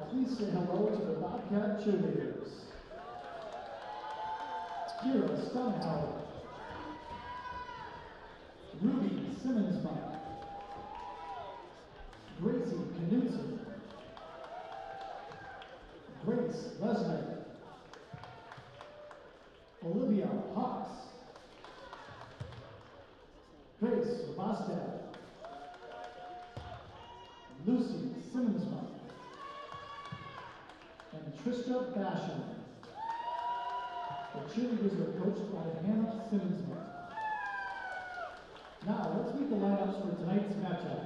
please say hello to the Bobcat cheerleaders. Kira Stunhauer, Ruby Simmonsbach, Gracie Knudsen, Grace Lesnar, Olivia Hawks, Grace Bostad, Lucy Simmonsbach, and Trista Basham. The cheerleaders are coached by Hannah Simmonsbach. Now, let's meet the lineups for tonight's matchup.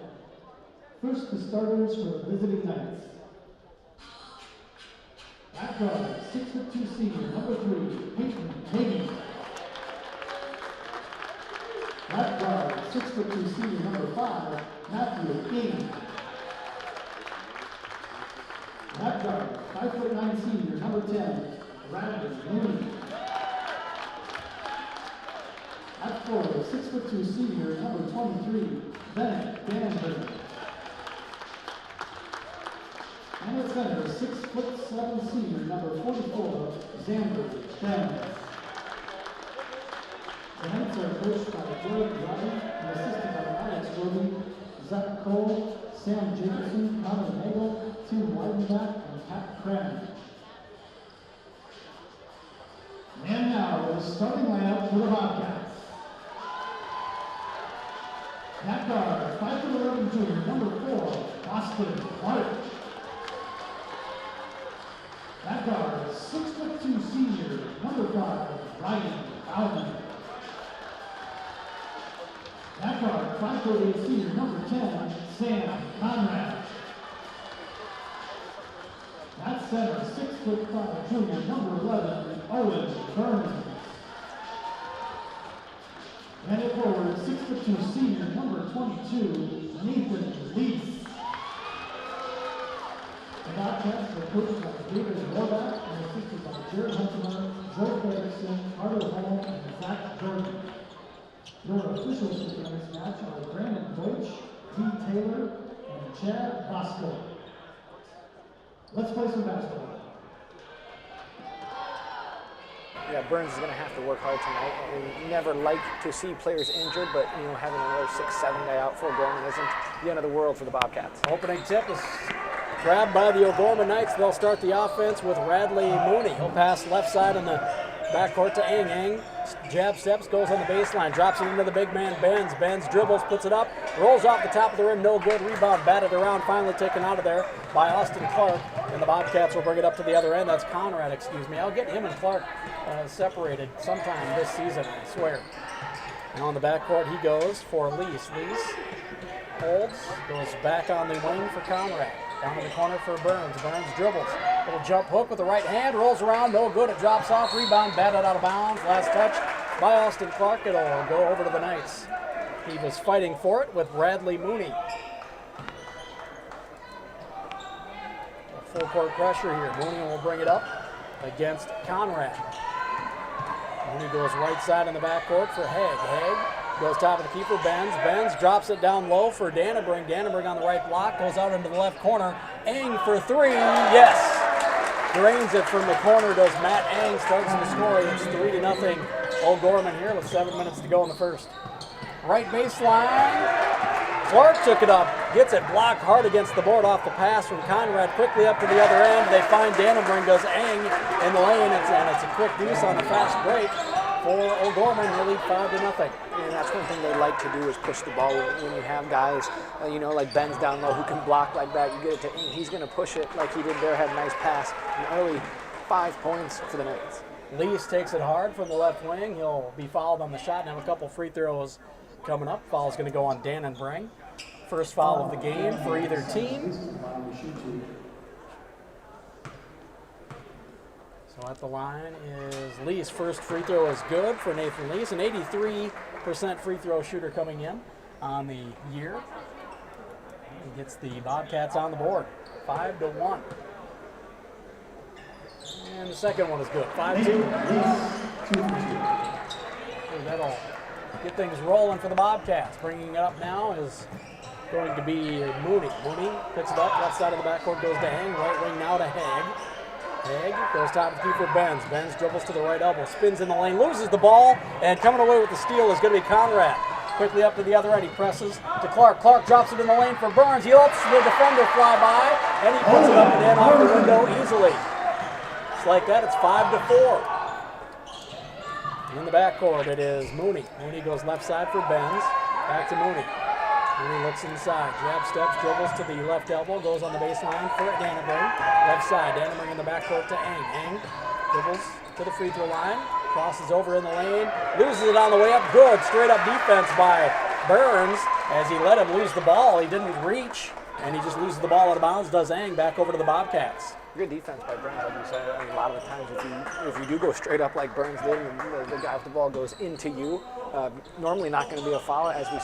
First, the starters for the visiting Knights. At guard, 6'2" senior, number 3, Peyton Hagan. At guard, 6'2" senior, number 5, Matthew Ing. At guard, 5'9" senior, number 10, Brandon Mooney. At forward, 6'2" senior, number 23, Bennett Danberg. And at center, 6'7" senior, number 44, Xander Bennett. The Knights are coached by George Ryan and assisted by Alex Roby, Zach Cole, Sam Jacobson, Connor Nagel, Tim Weidenbach, and Pat Cran. And now, the starting lineup for the Bobcats. At guard, 5'11" junior, number 4, Austin Clark. At guard, 6'2" senior, number 5, Ryan Bowman. At guard, 5'8" senior, number 10, Sam Conrad. At center, 6'5" junior, number 11, Owen Burns. And at forward, 6'2" senior, number 22, Nathan Lease. The Bobcats are coached by David Horvath and assisted by Jared Huntemer, Joe Ferguson, Carter Hall, and Zach Jordan. Your officials for tonight's match are Brandon Deutsch, T. Taylor, and Chad Bosco. Let's play some basketball. Yeah, Burns is going to have to work hard tonight. We never like to see players injured, but having another 6'7" guy out for O'Gorman isn't the end of the world for the Bobcats. Opening tip is grabbed by the O'Gorman Knights. They'll start the offense with Radley Mooney. He'll pass left side in the backcourt to Eng. Eng jab steps, goes on the baseline, drops it into the big man, Benz. Benz dribbles, puts it up, rolls off the top of the rim, no good. Rebound, batted around, finally taken out of there by Austin Clark. And the Bobcats will bring it up to the other end. That's Conrad, excuse me. I'll get him and Clark separated sometime this season, I swear. And on the backcourt he goes for Lease. Lease holds, goes back on the wing for Conrad. Down in the corner for Burns. Burns dribbles. Little jump hook with the right hand. Rolls around. No good. It drops off. Rebound. Batted out of bounds. Last touch by Austin Clark. It'll go over to the Knights. He was fighting for it with Radley Mooney. Full court pressure here. Mooney will bring it up against Conrad. Mooney goes right side in the backcourt for Haig. Haig goes top of the keeper, Benz. Benz drops it down low for Dannenberg. Dannenberg on the right block, goes out into the left corner. Eng for 3, yes! Drains it from the corner, does Matt Eng, starts the score. It's 3-0 O'Gorman here with 7 minutes to go in the first. Right baseline, Clark took it up, gets it blocked hard against the board off the pass from Conrad, quickly up to the other end. They find Dannenberg, does Eng in the lane, and it's a quick deuce on the fast break. For O'Gorman, they lead 5-0. And that's one thing they like to do is push the ball. When you have guys, like Ben's down low who can block like that, you get it to him. He's going to push it like he did there, had a nice pass. An early 5 points for the Knights. Lease takes it hard from the left wing. He'll be fouled on the shot and have a couple free throws coming up. Foul's going to go on Dannenberg. First foul of the game for either team. So at the line is Lease. First free throw is good for Nathan Lease, an 83% free throw shooter coming in on the year. He gets the Bobcats on the board, 5-1. And the second one is good, 5-2. That'll get things rolling for the Bobcats. Bringing it up now is going to be Mooney. Mooney picks it up, left side of the backcourt goes to Hang, right wing now to Haig. Haig goes top of the key for Benz. Benz dribbles to the right elbow, spins in the lane, loses the ball, and coming away with the steal is going to be Conrad. Quickly up to the other end, he presses to Clark. Clark drops it in the lane for Burns. He lets the defender fly by, and he puts it up and in off the window easily. It's like that, it's 5-4. In the backcourt, it is Mooney. Mooney goes left side for Benz. Back to Mooney. Mooney looks inside. Jab steps, dribbles to the left elbow, goes on the baseline for Dannenberg. Left side, Dannenberg in the backcourt to Eng. Eng dribbles to the free throw line. Crosses over in the lane. Loses it on the way up. Good. Straight up defense by Burns. As he let him lose the ball, he didn't reach. And he just loses the ball out of bounds. Does Eng back over to the Bobcats. Good defense by Burns, like you said. I mean, a lot of the times, if you do go straight up like Burns did, and the guy with the ball goes into you, normally not going to be a foul, as we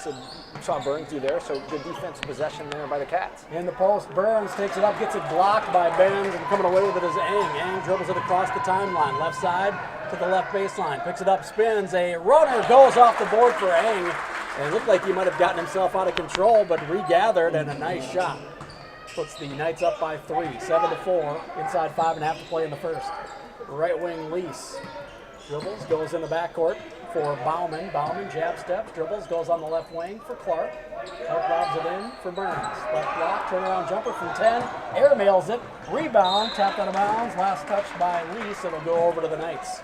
saw Burns do there. So good defensive possession there by the Cats. In the post, Burns takes it up, gets it blocked by Benz, and coming away with it is Eng. Eng dribbles it across the timeline, left side to the left baseline, picks it up, spins. A runner goes off the board for Eng. And it looked like he might have gotten himself out of control, but regathered, and a nice shot. Puts the Knights up by 3, 7-4, inside 5.5 to play in the first. Right wing Lease dribbles, goes in the backcourt for Bauman. Bauman jab steps, dribbles, goes on the left wing for Clark. Clark lobs it in for Burns. Left block, turnaround jumper from 10, air mails it, rebound, tapped out of bounds, last touch by Lease. It'll go over to the Knights.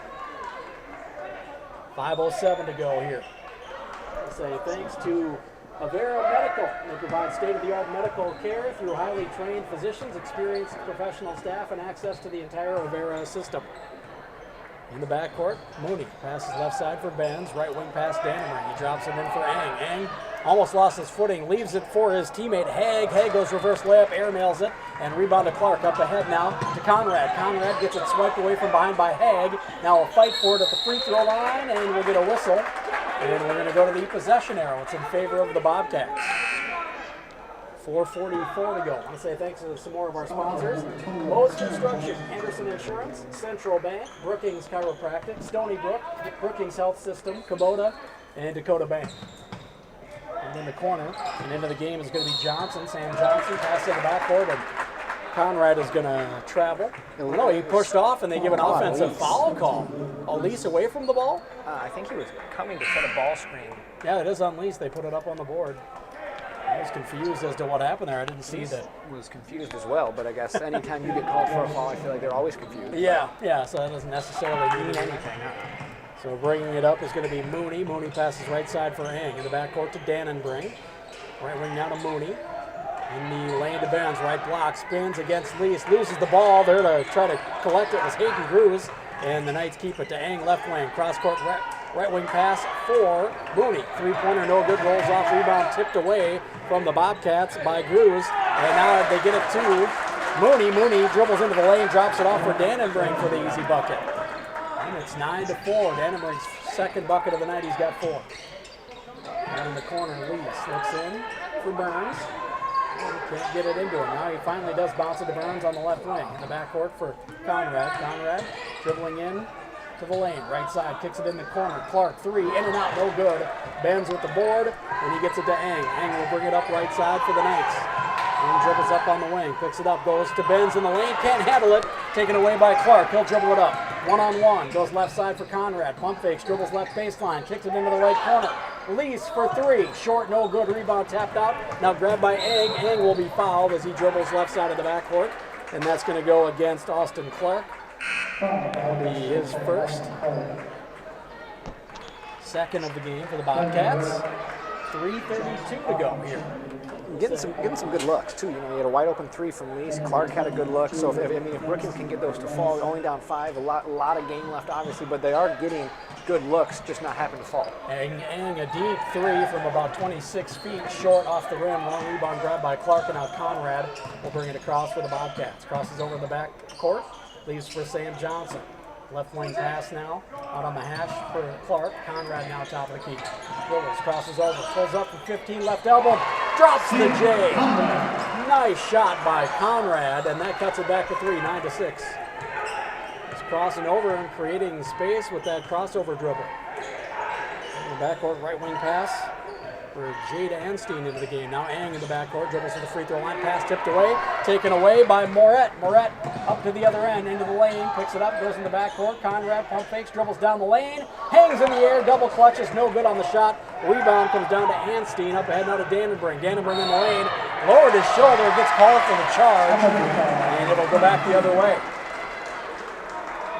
5:07 to go here. I'll say thanks to Avera Medical. They provide state-of-the-art medical care through highly trained physicians, experienced professional staff, and access to the entire Avera system. In the backcourt, Mooney passes left side for Benz, right wing pass Dannenberg. He drops it in for Eng. Eng almost lost his footing, leaves it for his teammate Haig. Haig goes reverse layup, air mails it, and rebound to Clark. Up ahead now to Conrad. Conrad gets it swiped away from behind by Haig. Now a fight for it at the free throw line, and we'll get a whistle. And we're going to go to the possession arrow. It's in favor of the Bobcats. 4:44 to go. I want to say thanks to some more of our sponsors. Lowe's Construction, Anderson Insurance, Central Bank, Brookings Chiropractic, Stony Brook, Brookings Health System, Kubota, and Dakota Bank. And in the corner, and into the game is going to be Johnson, Sam Johnson, pass in the backboard, and Conrad is going to travel. No, he pushed off, and they give an offensive foul call. Elise away from the ball? I think he was coming to set a ball screen. Yeah, it is on Lease. They put it up on the board. I was confused as to what happened there. I didn't see that. Was confused as well, but I guess anytime you get called for a foul, I feel like they're always confused. Yeah, so that doesn't necessarily mean anything. So bringing it up is going to be Mooney. Mooney passes right side for Eng. In the backcourt to Dannenberg. Right wing now to Mooney. In the lane to Benz, right block, spins against Lease, loses the ball. There to try to collect it was Hayden Grews, and the Knights keep it to Eng, left wing, cross court, right wing pass for Mooney. Three-pointer, no good, rolls off, rebound tipped away from the Bobcats by Grews, and now they get it to Mooney. Mooney dribbles into the lane, drops it off for Dannenberg for the easy bucket. And it's 9-4. Dannenberg's second bucket of the night, he's got 4. Down in the corner, Lease looks in for Burns. Can't get it into him. Now he finally does bounce it to Burns on the left wing. In the backcourt for Conrad. Conrad dribbling in to the lane. Right side, kicks it in the corner. Clark, 3, in and out, no good. Benz with the board, and he gets it to Eng. Eng will bring it up right side for the Knights. Eng dribbles up on the wing, picks it up, goes to Benz in the lane, can't handle it. Taken away by Clark. He'll dribble it up. One-on-one, goes left side for Conrad. Pump fakes, dribbles left baseline, kicks it into the right corner. Lease for 3, short, no good, rebound tapped out. Now grabbed by Eng. Eng will be fouled as he dribbles left side of the backcourt, and that's going to go against Austin Clark. That'll be his first. Second of the game for the Bobcats. 3:32 to go here. Getting some good looks too. You know, he had a wide open 3 from Lease. Clark had a good look. So if Brookings can get those to fall, only down 5, a lot of game left obviously, but they are getting good looks, just not having to fall. Eng a deep 3 from about 26 feet, short off the rim. Long rebound grabbed by Clark, and now Conrad will bring it across for the Bobcats. Crosses over the back court, leaves for Sam Johnson. Left wing pass now, out on the hash for Clark. Conrad now top of the key. Willis crosses over, pulls up from 15, left elbow, drops the J. Nice shot by Conrad, and that cuts it back to 3, 9-6. He's crossing over and creating space with that crossover dribble. In the backcourt, right wing pass for Jada Anstein into the game. Now Ang in the backcourt, dribbles to the free throw line, pass tipped away, taken away by Moret. Moret up to the other end, into the lane, picks it up, goes in the backcourt. Conrad pump fakes, dribbles down the lane, hangs in the air, double clutches, no good on the shot. Rebound comes down to Anstein, up ahead now to Dannenbrink. Dannenbrink in the lane, lowered his shoulder, gets called for the charge, and it'll go back the other way.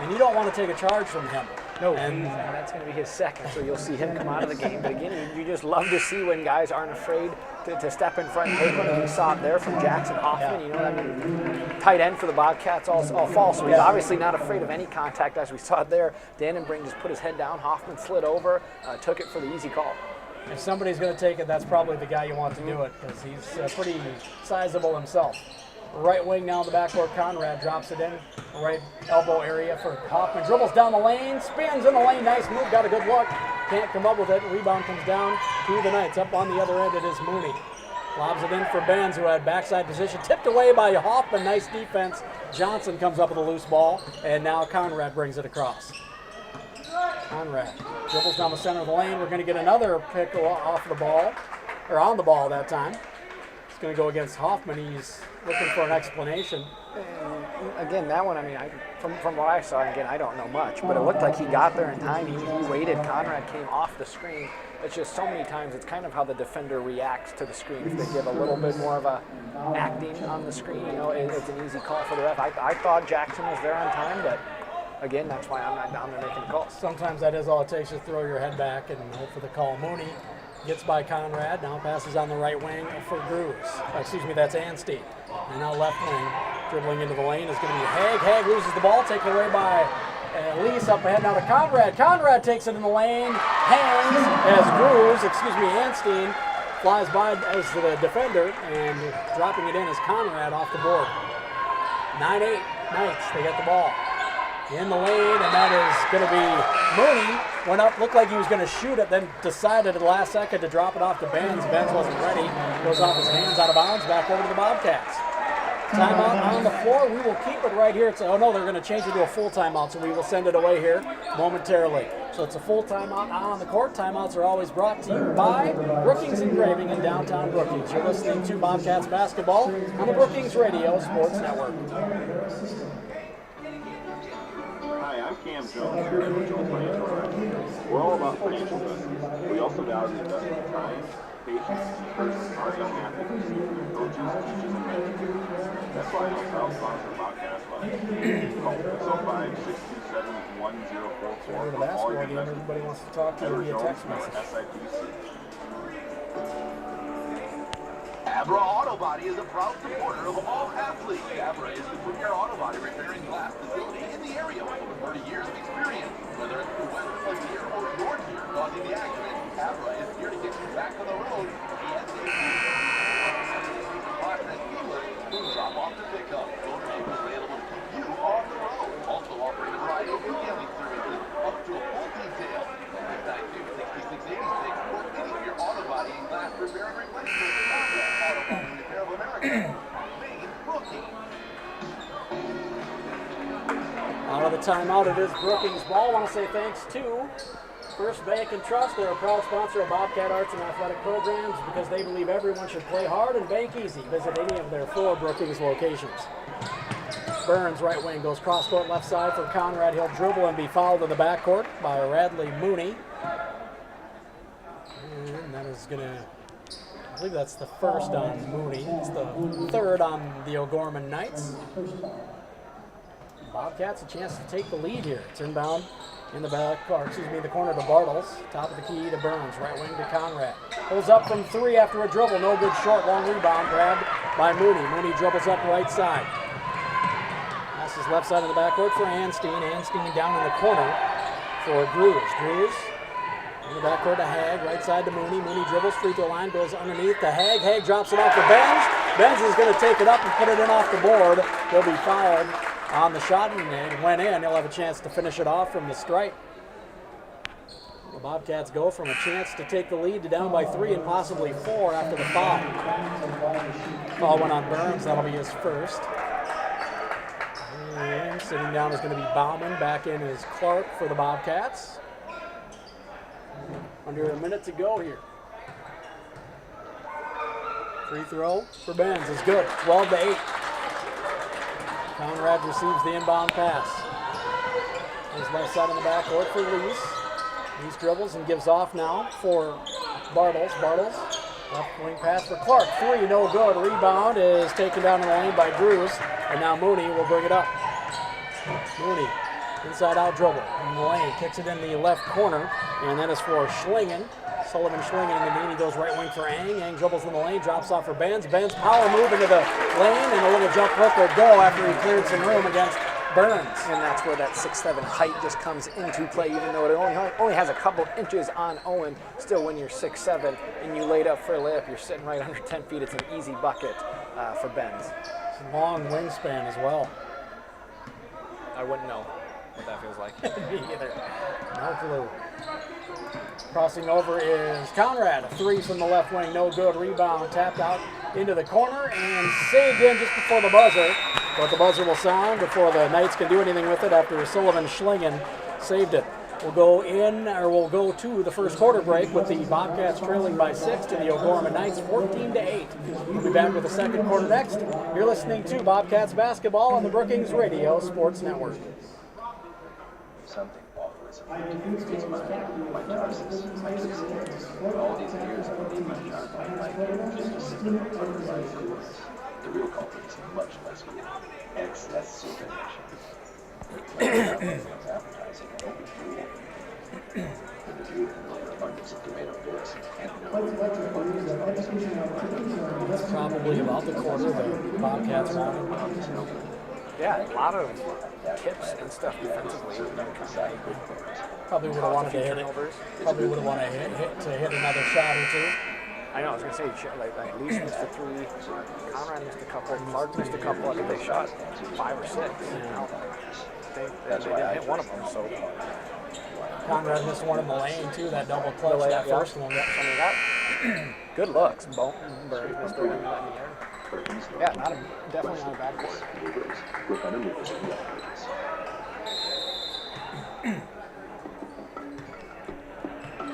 And you don't want to take a charge from him. No, and that's going to be his second, so you'll see him come out of the game. But again, you just love to see when guys aren't afraid to step in front and take one. And you saw it there from Jackson Hoffman. You know, I mean, tight end for the Bobcats all fall, so he's obviously not afraid of any contact, as we saw it there. Dannenbrink just put his head down. Hoffman slid over, took it for the easy call. If somebody's going to take it, that's probably the guy you want to do it, because he's pretty sizable himself. Right wing now in the backcourt, Conrad drops it in. Right elbow area for Hoffman. Dribbles down the lane, spins in the lane. Nice move, got a good look. Can't come up with it. Rebound comes down to the Knights. Up on the other end, it is Mooney. Lobs it in for Benz, who had backside position. Tipped away by Hoffman. Nice defense. Johnson comes up with a loose ball, and now Conrad brings it across. Conrad dribbles down the center of the lane. We're going to get another pick off the ball, or on the ball that time. It's going to go against Hoffman. He's looking for an explanation. And again, that one, I mean, from what I saw, again, I don't know much, but it looked like he got there in time. He waited. Conrad came off the screen. It's just so many times, it's kind of how the defender reacts to the screen. If they give a little bit more of a acting on the screen, you know, it's an easy call for the ref. I thought Jackson was there on time, but again, that's why I'm not down there making calls. Sometimes that is all it takes to throw your head back and hope for the call. Mooney gets by Conrad, now passes on the right wing for Grooves. Excuse me, that's Anstein. And now left wing, dribbling into the lane is going to be Haig. Haig loses the ball, taken away by Elise. Up ahead now to Conrad. Conrad takes it in the lane, hangs as Grooves, Anstein, flies by as the defender, and dropping it in as Conrad off the board. 9-8 Knights, they get the ball in the lane, and that is going to be Mooney. Went up, looked like he was going to shoot it, then decided at the last second to drop it off to Benz. Benz wasn't ready. Goes off his hands, out of bounds, back over to the Bobcats. Timeout on the floor. We will keep it right here. Oh no, they're going to change it to a full timeout, so we will send it away here momentarily. So it's a full timeout on the court. Timeouts are always brought to you by Brookings Engraving in downtown Brookings. You're listening to Bobcats basketball on the Brookings Radio Sports Network. Hi, I'm Cam Jones here at Original Financial Advisors. We're all about financial investments. We also value the investment of time, patience, and encouragement our young athletes, coaches, teachers, and mentors. That's why I'm a proud sponsor of Bobcats Live. Call 605-627-1044 for all your investments. Everybody wants to talk to you via text message. SIPC. Abra Auto Body is a proud supporter of all athletes. Abra is the premier auto body repairing glass facility in the area with over 30 years of experience. Whether it's the weather, a gear, or your gear causing the accident, Abra is here to get you back on the road ASAP. Fast and seamless, from drop off to pickup. Motor vehicles available to keep you on the road. Also offering a variety of detailing services up to a full detail. 692-6686 or any of your auto body and glass repair and replacement. Auto Body Repair of America. Main Brookings. Out of the timeout, it is Brookings ball. I want to say thanks to First Bank and Trust. They're a proud sponsor of Bobcat Arts and Athletic Programs because they believe everyone should play hard and bank easy. Visit any of their 4 Brookings locations. Burns, right wing, goes cross-court left side for Conrad. He'll dribble and be fouled in the backcourt by Radley Mooney. And that is going to, I believe that's the first on Mooney. It's the third on the O'Gorman Knights. Bobcats a chance to take the lead here. It's inbound in the back, or excuse me, the corner to Bartles. Top of the key to Burns, right wing to Conrad. Pulls up from 3 after a dribble. No good short, long rebound grabbed by Mooney. Mooney dribbles up right side. Passes left side of the backcourt for Anstein. Anstein down in the corner for Grooves. Grooves in the backcourt to Haig, right side to Mooney. Mooney dribbles, free throw line, goes underneath to Haig. Haig drops it off to Benz. Benz is going to take it up and put it in off the board. He'll be fouled on the shot, and it went in. He'll have a chance to finish it off from the stripe. The Bobcats go from a chance to take the lead to down by 3 and possibly 4 after the foul. Foul went on Burns. That'll be his first. And sitting down is going to be Bauman. Back in is Clark for the Bobcats. Under a minute to go here. Free throw for Benz is good. 12-8. Conrad receives the inbound pass. His left side in the backcourt for Lease. Lease dribbles and gives off now for Bartles. Bartles, left wing pass for Clark. 3, no good. Rebound is taken down in the lane by Drews. And now Mooney will bring it up. Mooney, inside out dribble in the lane. Kicks it in the left corner. And that is for Schlingen. Sullivan Schlingen in the knee. He goes right wing for Ang. Ang dribbles in the lane, drops off for Benz. Benz power move into the lane, and a little jump hook will go after he cleared some room against Burns. And that's where that 6'7" height just comes into play, even though it only has a couple inches on Owen. Still, when you're 6'7" and you laid up for a layup, you're sitting right under 10 feet. It's an easy bucket for Benz. It's a long wingspan as well. I wouldn't know what that feels like. Me either. No clue. Crossing over is Conrad. A 3 from the left wing, no good. Rebound tapped out into the corner and saved in just before the buzzer. But the buzzer will sound before the Knights can do anything with it after Sullivan Schlingen saved it. We'll go to the first quarter break with the Bobcats trailing by 6 to the O'Gorman Knights, 14-8. We'll be back with the second quarter next. You're listening to Bobcats basketball on the Brookings Radio Sports Network. Something awful is it's my job since I took six. All these years I've made my job my life just to sit there and talk about the real culprit is much less clear. Excess supervision. Advertising and open fuel. The review over abundance of tomato bits and It's probably about the quarter the Bobcats won. Yeah, a lot of tips and stuff defensively. Probably would have wanted to hit it. Probably would have wanted to hit another shot or two. I know, I was going to say, like Lease missed a 3, Conrad missed a couple, Clark missed a couple. I think they shot 5 or 6. Yeah. They didn't hit one of them, so. Conrad missed one in the lane, too, that double clutch, that first one. I mean, that, good looks. Burns missed the one in the air. Yeah, definitely not a bad court.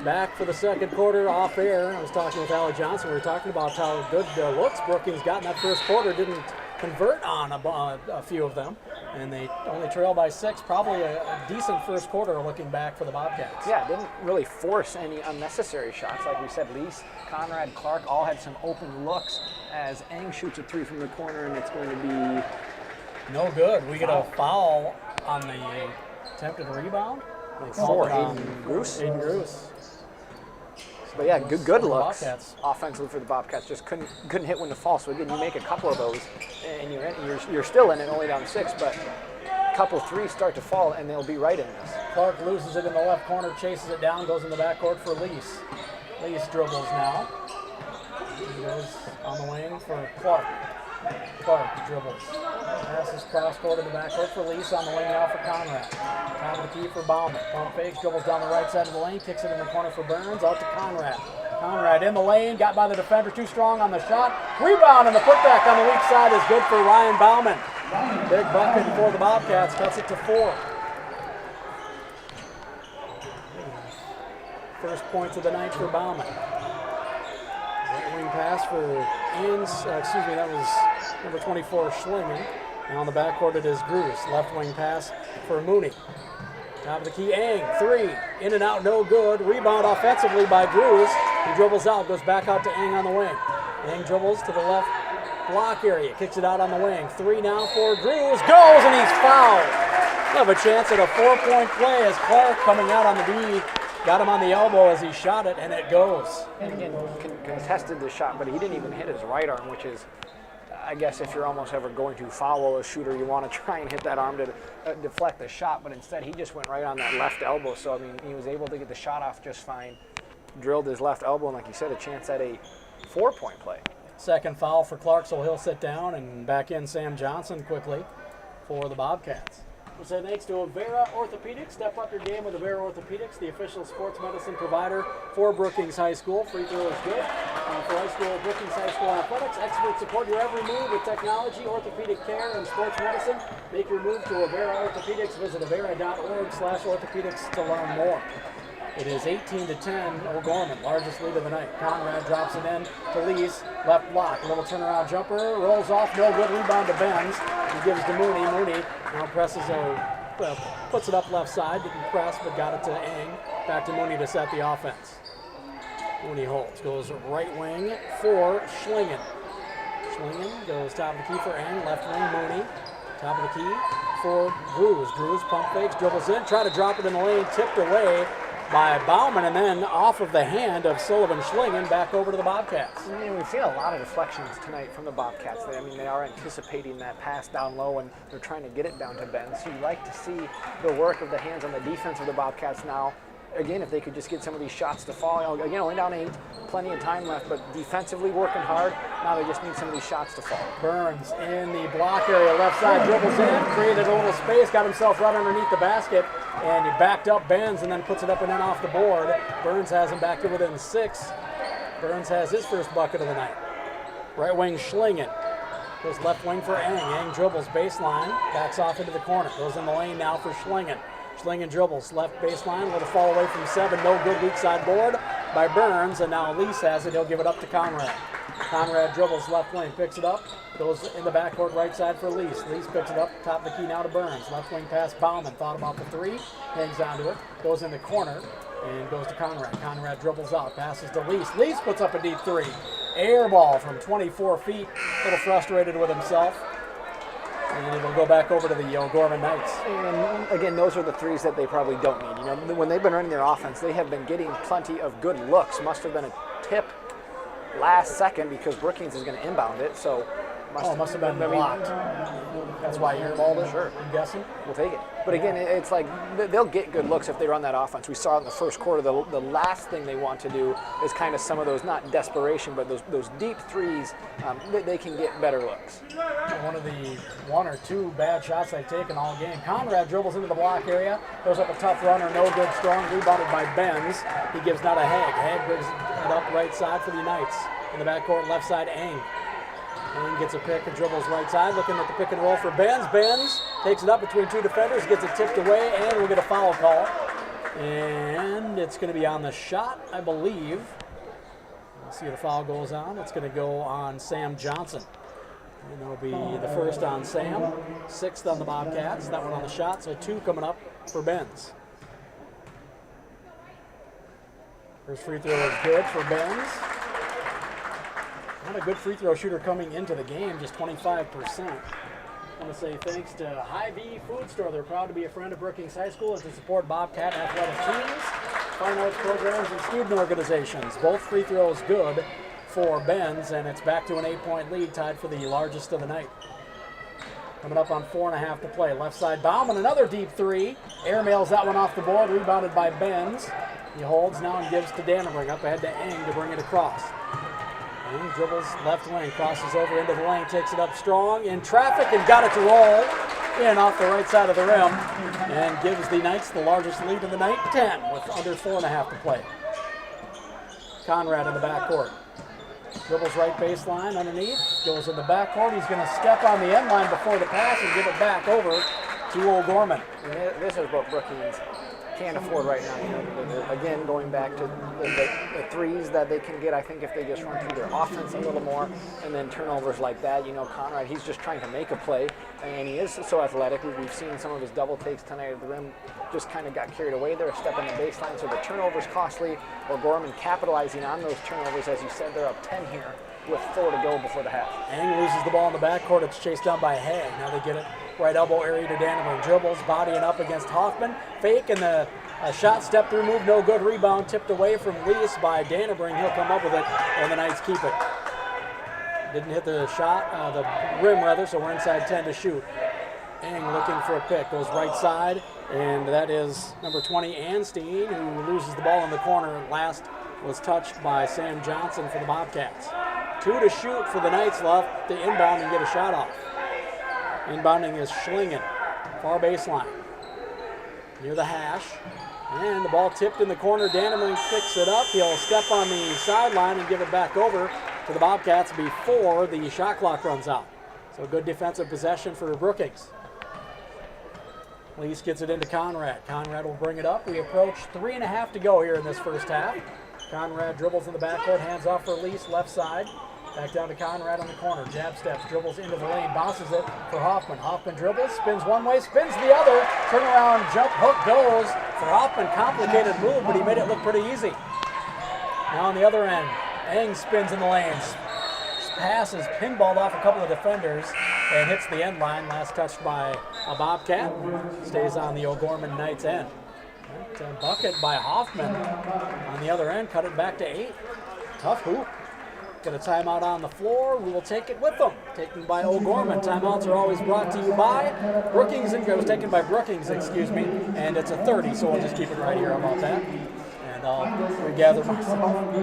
Back for the second quarter off air. I was talking with Allie Johnson. We were talking about how good looks Brookings got in that first quarter. Didn't convert on a few of them, and they only trail by 6. Probably a decent first quarter looking back for the Bobcats. Yeah, didn't really force any unnecessary shots. Like we said, Lease, Conrad, Clark all had some open looks as Ang shoots a 3 from the corner, and it's going to be no good. We get a foul on the attempted rebound. For Aiden Gruce. But yeah, good looks Bobcats. Offensively for the Bobcats. Just couldn't hit when to fall. So again, you make a couple of those, and you're still in it, only down 6. But a couple 3s start to fall, and they'll be right in this. Clark loses it in the left corner, chases it down, goes in the backcourt for Lease. Lease dribbles now. He goes on the wing for Clark. Clark dribbles. Passes cross court in the backcourt for Lease, on the wing now for Conrad. Top of the key for Bauman. Pump fakes, dribbles down the right side of the lane, kicks it in the corner for Burns, out to Conrad. Conrad in the lane, got by the defender, too strong on the shot. Rebound, and the putback on the weak side is good for Ryan Bauman. Big bucket for the Bobcats, cuts it to 4. First points of the night for Bauman. Right wing pass for that was number 24, Schlingen. And on the backcourt it is Gruce. Left wing pass for Mooney. Top of the key, Ang, 3, in and out, no good. Rebound offensively by Gruce. He dribbles out, goes back out to Ang on the wing. Ang dribbles to the left block area, kicks it out on the wing. 3 now for Gruce, goes, and he's fouled. We'll have a chance at a 4-point play as Clark coming out on the D. Got him on the elbow as he shot it, and it goes. And again, contested the shot, but he didn't even hit his right arm, which is, I guess, if you're almost ever going to foul a shooter, you want to try and hit that arm to deflect the shot, but instead he just went right on that left elbow. So, I mean, he was able to get the shot off just fine, drilled his left elbow, and like you said, a chance at a 4-point play. Second foul for Clark, so he'll sit down, and back in Sam Johnson quickly for the Bobcats. We'll say thanks to Avera Orthopedics. Step up your game with Avera Orthopedics, the official sports medicine provider for Brookings High School. Free throw is good. For high school, Brookings High School athletics, experts support your every move with technology, orthopedic care, and sports medicine. Make your move to Avera Orthopedics. Visit avera.org/orthopedics to learn more. It is 18-10 O'Gorman, largest lead of the night. Conrad drops it in to Lees, left block, a little turnaround jumper, rolls off, no good, rebound to Benz. He gives to Mooney. Mooney now puts it up left side, didn't press, but got it to Eng. Back to Mooney to set the offense. Mooney holds, goes right wing for Schlingen. Schlingen goes top of the key for Eng, left wing Mooney. Top of the key for Drews. Drews pump fakes, dribbles in, try to drop it in the lane, tipped away by Bauman, and then off of the hand of Sullivan Schlingen back over to the Bobcats. I mean, we've seen a lot of deflections tonight from the Bobcats. They are anticipating that pass down low, and they're trying to get it down to Ben. So you like to see the work of the hands on the defense of the Bobcats now. Again, if they could just get some of these shots to fall. Again, only down 8, plenty of time left, but defensively working hard. Now they just need some of these shots to fall. Burns in the block area, left side, dribbles in, created a little space, got himself right underneath the basket, and he backed up, bends, and then puts it up and in off the board. Burns has him back to within 6. Burns has his first bucket of the night. Right wing Schlingen. Goes left wing for Eng. Eng dribbles baseline, backs off into the corner. Goes in the lane now for Schlingen. Schlingen dribbles left baseline, a little fall away from 7, no good, weak side board by Burns, and now Lees has it. He'll give it up to Conrad. Conrad dribbles left wing, picks it up, goes in the backcourt right side for Lees. Lees picks it up, top of the key now to Burns. Left wing pass Bauman, thought about the 3, hangs onto it, goes in the corner, and goes to Conrad. Conrad dribbles out, passes to Lees. Lees puts up a deep 3. Air ball from 24 feet, a little frustrated with himself. And it'll go back over to the O'Gorman Knights. And again, those are the threes that they probably don't need. When they've been running their offense, they have been getting plenty of good looks. Must have been a tip last second because Brookings is going to inbound it. So must have been blocked. That's why you airballed it? Sure. I'm guessing. We'll take it. But again, it's like they'll get good looks if they run that offense. We saw it in the first quarter. The last thing they want to do is kind of some of those, not desperation, but those deep threes, they can get better looks. One of the 1 or 2 bad shots they've taken all game. Conrad dribbles into the block area, goes up a tough runner, no good, strong, rebounded by Benz. He gives not a Hag. Hag brings it up right side for the Knights. In the backcourt, left side, Eng. Eng gets a pick and dribbles right side, looking at the pick and roll for Benz. Benz takes it up between 2 defenders, gets it tipped away, and we'll get a foul call. And it's going to be on the shot, I believe. Let's see if the foul goes on. It's going to go on Sam Johnson. And it'll be the first on Sam, 6th on the Bobcats. That one on the shot, so 2 coming up for Benz. First free throw is good for Benz. Not a good free throw shooter coming into the game, just 25%. I want to say thanks to Hy-Vee Food Store. They're proud to be a friend of Brookings High School and to support Bobcat athletic teams, fine arts programs, and student organizations. Both free throws good for Benz, and it's back to an 8-point lead, tied for the largest of the night. Coming up on 4.5 to play. Left side, Bauman, another deep 3. Airmails that one off the board, rebounded by Benz. He holds now and gives to Dannenberg, up ahead to Eng to bring it across. Eng dribbles left wing, crosses over into the lane, takes it up strong, in traffic, and got it to roll in off the right side of the rim, and gives the Knights the largest lead of the night, 10, with under 4.5 to play. Conrad in the backcourt. Dribbles right baseline underneath, goes in the backcourt. He's going to step on the end line before the pass and give it back over to O'Gorman. This is what Brookings can't afford right now. Again, going back to the threes that they can get, I think if they just run through their offense a little more, and then turnovers like that, Conrad, he's just trying to make a play, and he is so athletic. We've seen some of his double takes tonight at the rim, just kind of got carried away there, a step on the baseline, so the turnover's costly. O'Gorman capitalizing on those turnovers. As you said, they're up 10 here with 4 to go before the half. Eng loses the ball in the backcourt. It's chased down by Hag. Now they get it right elbow area to Dannenberg. Dribbles, bodying up against Hoffman. Fake, and the shot step through move, no good. Rebound tipped away from Lees by Dannenberg. He'll come up with it, and the Knights keep it. Didn't hit the shot, the rim rather, so we're inside 10 to shoot. Eng looking for a pick, goes right side, and that is number 20, Anstein, who loses the ball in the corner. Last was touched by Sam Johnson for the Bobcats. 2 to shoot for the Knights left to inbound and get a shot off. Inbounding is Schlingen, far baseline, near the hash. And the ball tipped in the corner. Dannenberg picks it up. He'll step on the sideline and give it back over to the Bobcats before the shot clock runs out. So good defensive possession for Brookings. Lease gets it into Conrad. Conrad will bring it up. We approach 3.5 to go here in this first half. Conrad dribbles in the backcourt, hands off for Lease, left side. Back down to Conrad on the corner. Jab steps, dribbles into the lane, bounces it for Hoffman. Hoffman dribbles, spins one way, spins the other. Turnaround, jump hook goes for Hoffman. Complicated move, but he made it look pretty easy. Now on the other end, Eng spins in the lanes. Pass is pinballed off a couple of defenders and hits the end line. Last touched by a Bobcat. Stays on the O'Gorman Knights end. That, bucket by Hoffman on the other end. Cut it back to 8. Tough hoop. Got a timeout on the floor. We will take it with them. Taken by O'Gorman. Timeouts are always brought to you by Brookings. It was taken by Brookings, excuse me. And it's a 30, so we'll just keep it right here. How about that? And I'll regather myself,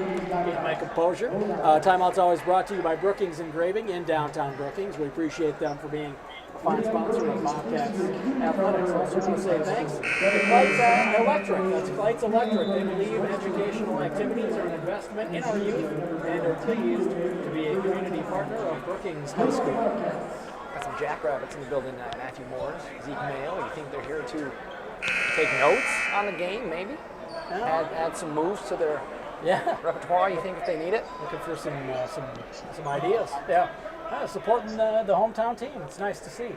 get my composure. Timeout's always brought to you by Brookings Engraving in downtown Brookings. We appreciate them for being a fine sponsor of Bobcats Athletics. Also want to say thanks to Kleitz Electric. That's Kleitz Electric. They believe educational activities are an investment in our youth and are pleased to be a community partner of Brookings High School. Got some Jackrabbits in the building tonight. Matthew Morris, Zeke Mayo. You think they're here to take notes on the game, maybe? Add some moves to their repertoire, you think, if they need it? Looking for some ideas. Yeah. Supporting the hometown team. It's nice to see.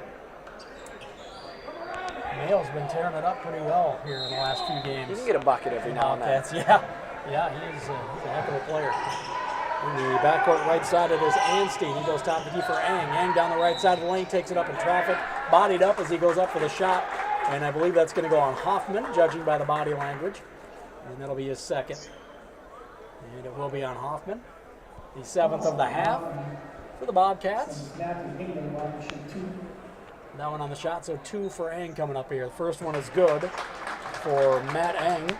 Mayo's been tearing it up pretty well here in the last few games. You can get a bucket every now and then. Yeah, he's a heck of a player. In the backcourt right side, it is Anstein. He goes top of the key for Eng. Eng down the right side of the lane, takes it up in traffic. Bodied up as he goes up for the shot. And I believe that's going to go on Hoffman, judging by the body language. And that'll be his second. And it will be on Hoffman. The 7th of the half for the Bobcats. That one on the shot, so 2 for Eng coming up here. The first one is good for Matt Eng.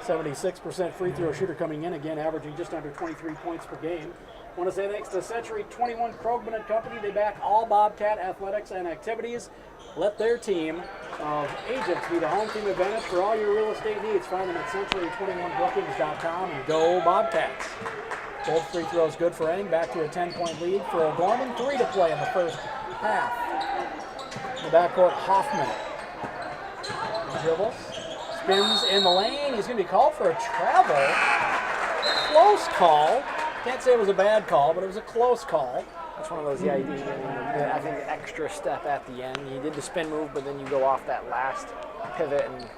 76% free throw shooter coming in, again averaging just under 23 points per game. Want to say thanks to Century 21 Krogman and Company. They back all Bobcat athletics and activities. Let their team of agents be the home team advantage for all your real estate needs. Find them at century21brookings.com and go Bobcats. Both free throws good for Eng. Back to a 10-point lead for O'Gorman. 3 to play in the first half. In the backcourt, Hoffman dribbles, spins in the lane. He's going to be called for a travel. Close call. Can't say it was a bad call, but it was a close call. That's one of those, I think, extra step at the end. You did the spin move, but then you go off that last pivot, and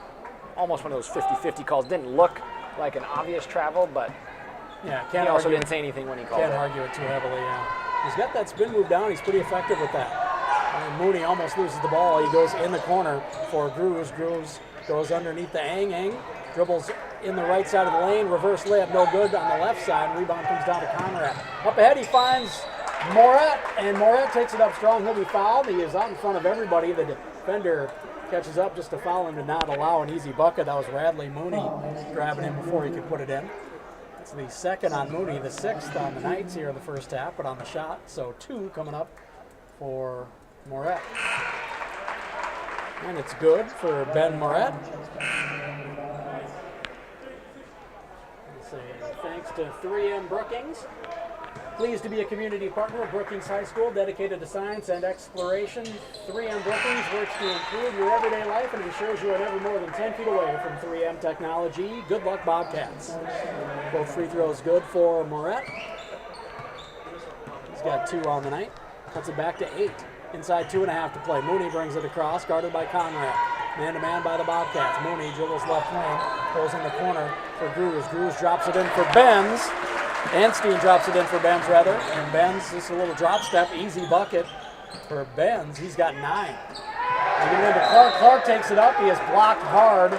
almost one of those 50-50 calls. Didn't look like an obvious travel, but he also didn't say anything when he called it. Can't argue it too heavily, yeah. He's got that spin move down. He's pretty effective with that. And Mooney almost loses the ball. He goes in the corner for Grooves. Grooves goes underneath the Eng. Dribbles in the right side of the lane. Reverse layup, no good on the left side. Rebound comes down to Conrad. Up ahead, he finds Moret, and Moret takes it up strong. He'll be fouled. He is out in front of everybody. The defender catches up just to foul him to not allow an easy bucket. That was Radley Mooney grabbing him before he could put it in. It's the second on Mooney, the 6th on the Knights here in the first half, but on the shot. So 2 coming up for Moret. And it's good for Ben Moret. Thanks to 3M Brookings. Pleased to be a community partner of Brookings High School, dedicated to science and exploration. 3M Brookings works to improve your everyday life and ensures you are never more than 10 feet away from 3M technology. Good luck, Bobcats. Both free throws good for Moret. He's got 2 on the night. Cuts it back to 8. Inside 2.5 to play. Mooney brings it across, guarded by Conrad. Man-to-man by the Bobcats. Mooney dribbles left wing, goes in the corner for Grooves. Grooves drops it in for Benz. Anstein drops it in for Benz, rather. And Benz, just a little drop step, easy bucket for Benz. He's got 9. They get it into Clark. Clark takes it up. He is blocked hard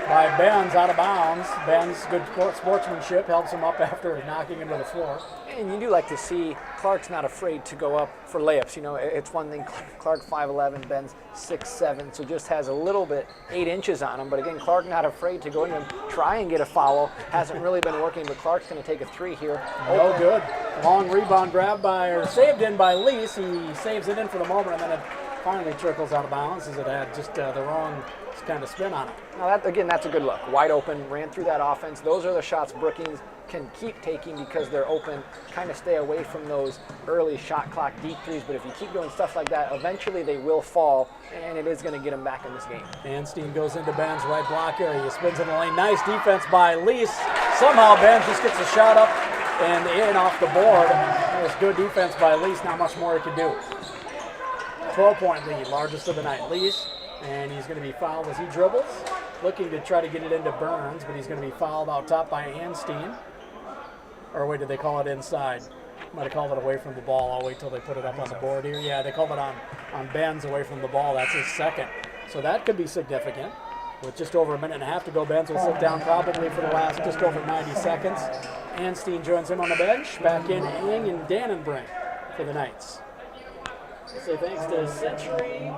by Benz out of bounds. Benz, good sportsmanship, helps him up after knocking him to the floor. And you do like to see Clark's not afraid to go up for layups. You know, it's one thing, Clark 5'11", Ben's 6'7", so just has a little bit, 8 inches on him. But again, Clark not afraid to go in and try and get a foul. Hasn't really been working, but Clark's going to take a 3 here. No good. Long rebound grabbed by, or saved in by Lease. He saves it in for the moment, and then it finally trickles out of bounds as it had just the wrong kind of spin on it. Now, that's a good look. Wide open, ran through that offense. Those are the shots Brookings can keep taking because they're open, kind of stay away from those early shot clock deep threes. But if you keep doing stuff like that, eventually they will fall, and it is going to get them back in this game. Anstein goes into Ben's right block area. He spins in the lane. Nice defense by Lease. Somehow Ben just gets a shot up and in off the board. That was good defense by Lease. Not much more he could do. 12-point lead, largest of the night. Lease, and he's going to be fouled as he dribbles. Looking to try to get it into Burns, but he's going to be fouled out top by Anstein. Or wait, did they call it inside? Might have called it away from the ball. I'll wait till they put it up on the board here. Yeah, they called it on Benz away from the ball. That's his second. So that could be significant. With just over a minute and a half to go, Benz will sit down probably for the last just over 90 seconds. Anstein joins him on the bench. Back in Ing and Dannenbrink for the Knights. Say thanks to Century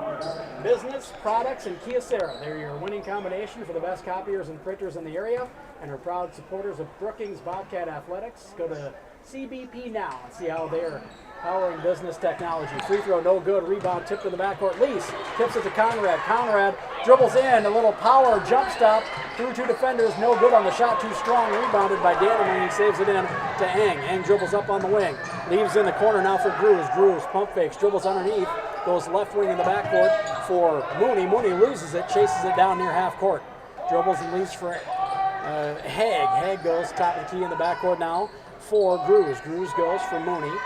Business Products and Kyocera. They're your winning combination for the best copiers and printers in the area, and are proud supporters of Brookings Bobcat Athletics. Go to CBP now and see how they're powering business technology. Free throw, no good. Rebound tipped in the backcourt. Lease tips it to Conrad. Conrad dribbles in. A little power jump stop through two defenders. No good on the shot. Too strong. Rebounded by Dannenbrink. He saves it in to Eng. Eng dribbles up on the wing. Leaves in the corner now for Drews. Drews pump fakes. Dribbles underneath. Goes left wing in the backcourt for Mooney. Mooney loses it. Chases it down near half court. Dribbles and leaves for Haig. Haig goes top of the key in the backcourt now for Drews. Drews goes for Mooney.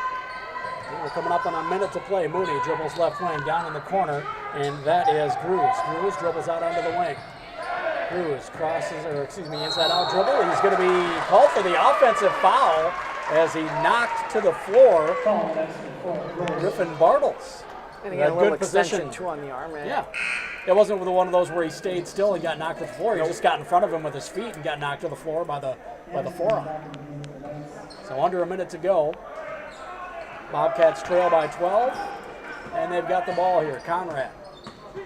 We're coming up on a minute to play. Mooney dribbles left wing down in the corner, and that is Drews. Drews dribbles out onto the wing. Drews crosses, inside out dribble. He's going to be called for the offensive foul as he knocked to the floor Griffin Bartles. And he got a little extension too on the arm, man. Yeah. It wasn't one of those where he stayed still and got knocked to the floor. He just got in front of him with his feet and got knocked to the floor by the forearm. So under a minute to go. Bobcats trail by 12, and they've got the ball here. Conrad.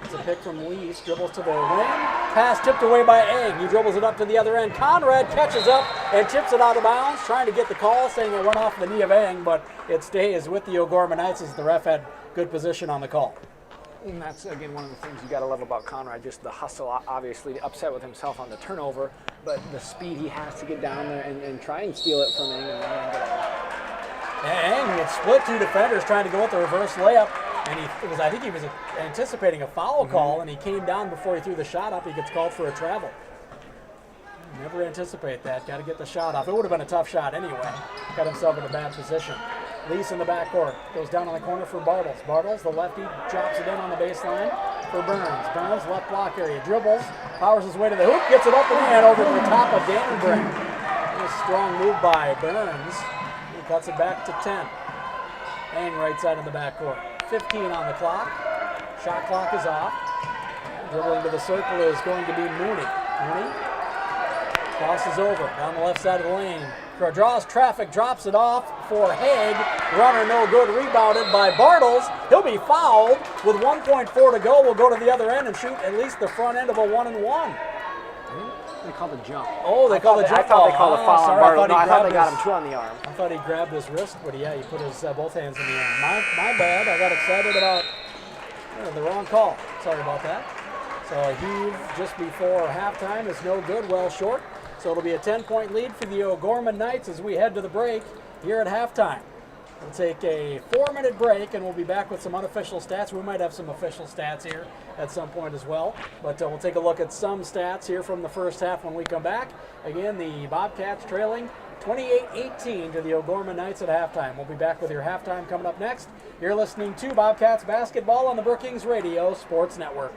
It's a pick from Lease, dribbles to the wing. Pass tipped away by Eng. He dribbles it up to the other end. Conrad catches up and tips it out of bounds, trying to get the call, saying it went off the knee of Eng, but it stays with the O'Gorman Knights as the ref had good position on the call. And that's, again, one of the things you got to love about Conrad, just the hustle, obviously, upset with himself on the turnover, but the speed he has to get down there and try and steal it from Eng and get it. Eng had split two defenders trying to go with the reverse layup, and I think he was anticipating a foul call, and he came down before he threw the shot up. He gets called for a travel. Never anticipate that. Got to get the shot off. It would have been a tough shot anyway. Got himself in a bad position. Lease in the backcourt. Goes down on the corner for Bartles. Bartles, the lefty, drops it in on the baseline for Burns. Burns, left block area. Dribbles, powers his way to the hoop, gets it up and in over to the top of Dannenbrink. Nice strong move by Burns. He cuts it back to 10. Eng right side of the backcourt. 15 on the clock. Shot clock is off. Dribbling to the circle is going to be Mooney. Mooney crosses over down the left side of the lane. Draws traffic, drops it off for Haig. Runner no good, rebounded by Bartles. He'll be fouled with 1.4 to go. We'll go to the other end and shoot at least the front end of a 1-and-1. They called the jump. Oh, they called the jump. I thought they called a foul on Bartles. No, I thought they got him two on the arm. I thought he grabbed his wrist, but yeah, he put his both hands in the air. My bad. I got excited about the wrong call. Sorry about that. So a heave just before halftime is no good, well short. So it'll be a 10-point lead for the O'Gorman Knights as we head to the break here at halftime. We'll take a 4-minute break, and we'll be back with some unofficial stats. We might have some official stats here at some point as well. But we'll take a look at some stats here from the first half when we come back. Again, the Bobcats trailing 28-18 to the O'Gorman Knights at halftime. We'll be back with your halftime coming up next. You're listening to Bobcats basketball on the Brookings Radio Sports Network.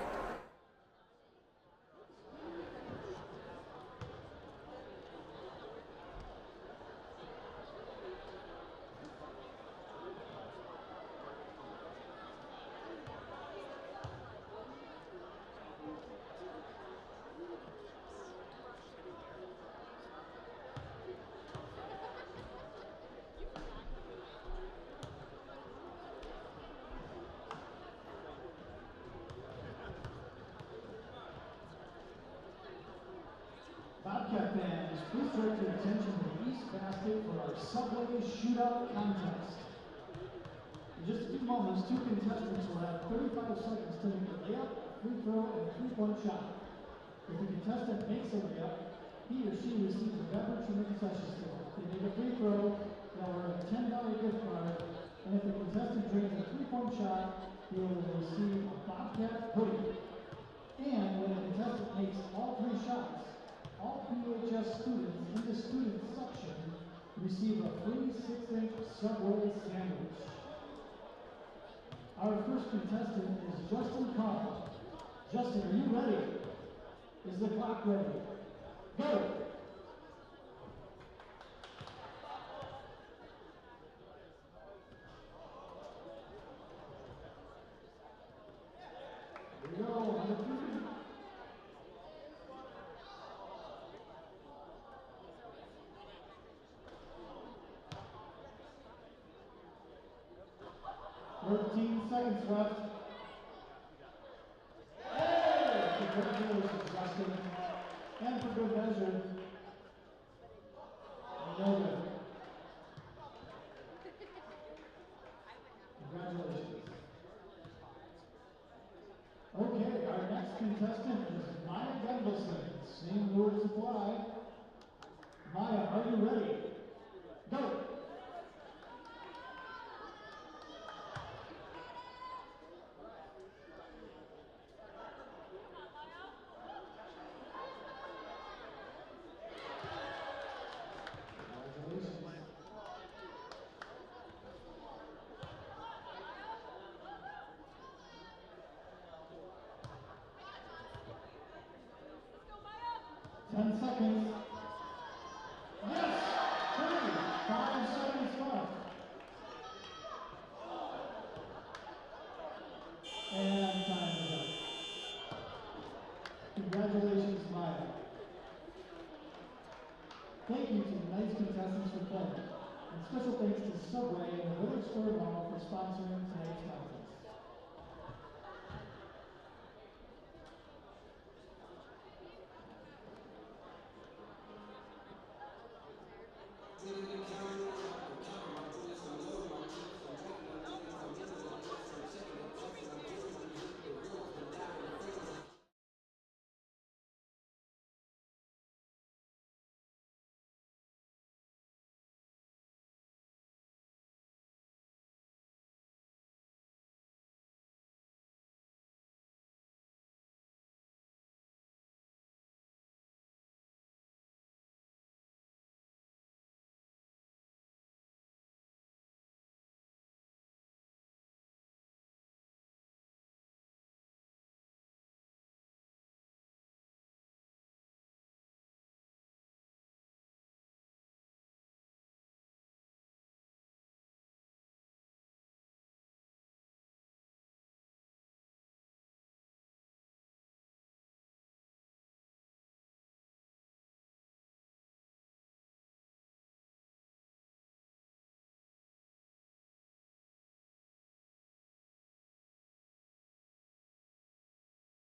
Bobcat fans, please direct your attention to the east basket for our Subway Shootout Contest. In just a few moments, two contestants will have 35 seconds to make a layup, free throw, and a three-point shot. If the contestant makes a layup, he or she receives a beverage from the concession stand. The contestant drains a 3-point shot, he will receive a Bobcat hoodie. And when a contestant makes all 3 shots, all PHS students in the student section receive a free 6-inch Subway sandwich. Our first contestant is Justin Carr. Justin, are you ready? Is the clock ready? Go! Here we go, on the 3. 13 seconds left. Hey! Congratulations, Justin. And for good measure, no good. Congratulations. Okay, our next contestant is Maya Gundelson. Same rules apply. Maya, are you ready? Go! Seconds. Yes! 5 seconds left. And time is up. Congratulations, Maya. Thank you to tonight's contestants for playing. And special thanks to Subway and the Village Square Mall for sponsoring tonight's contest.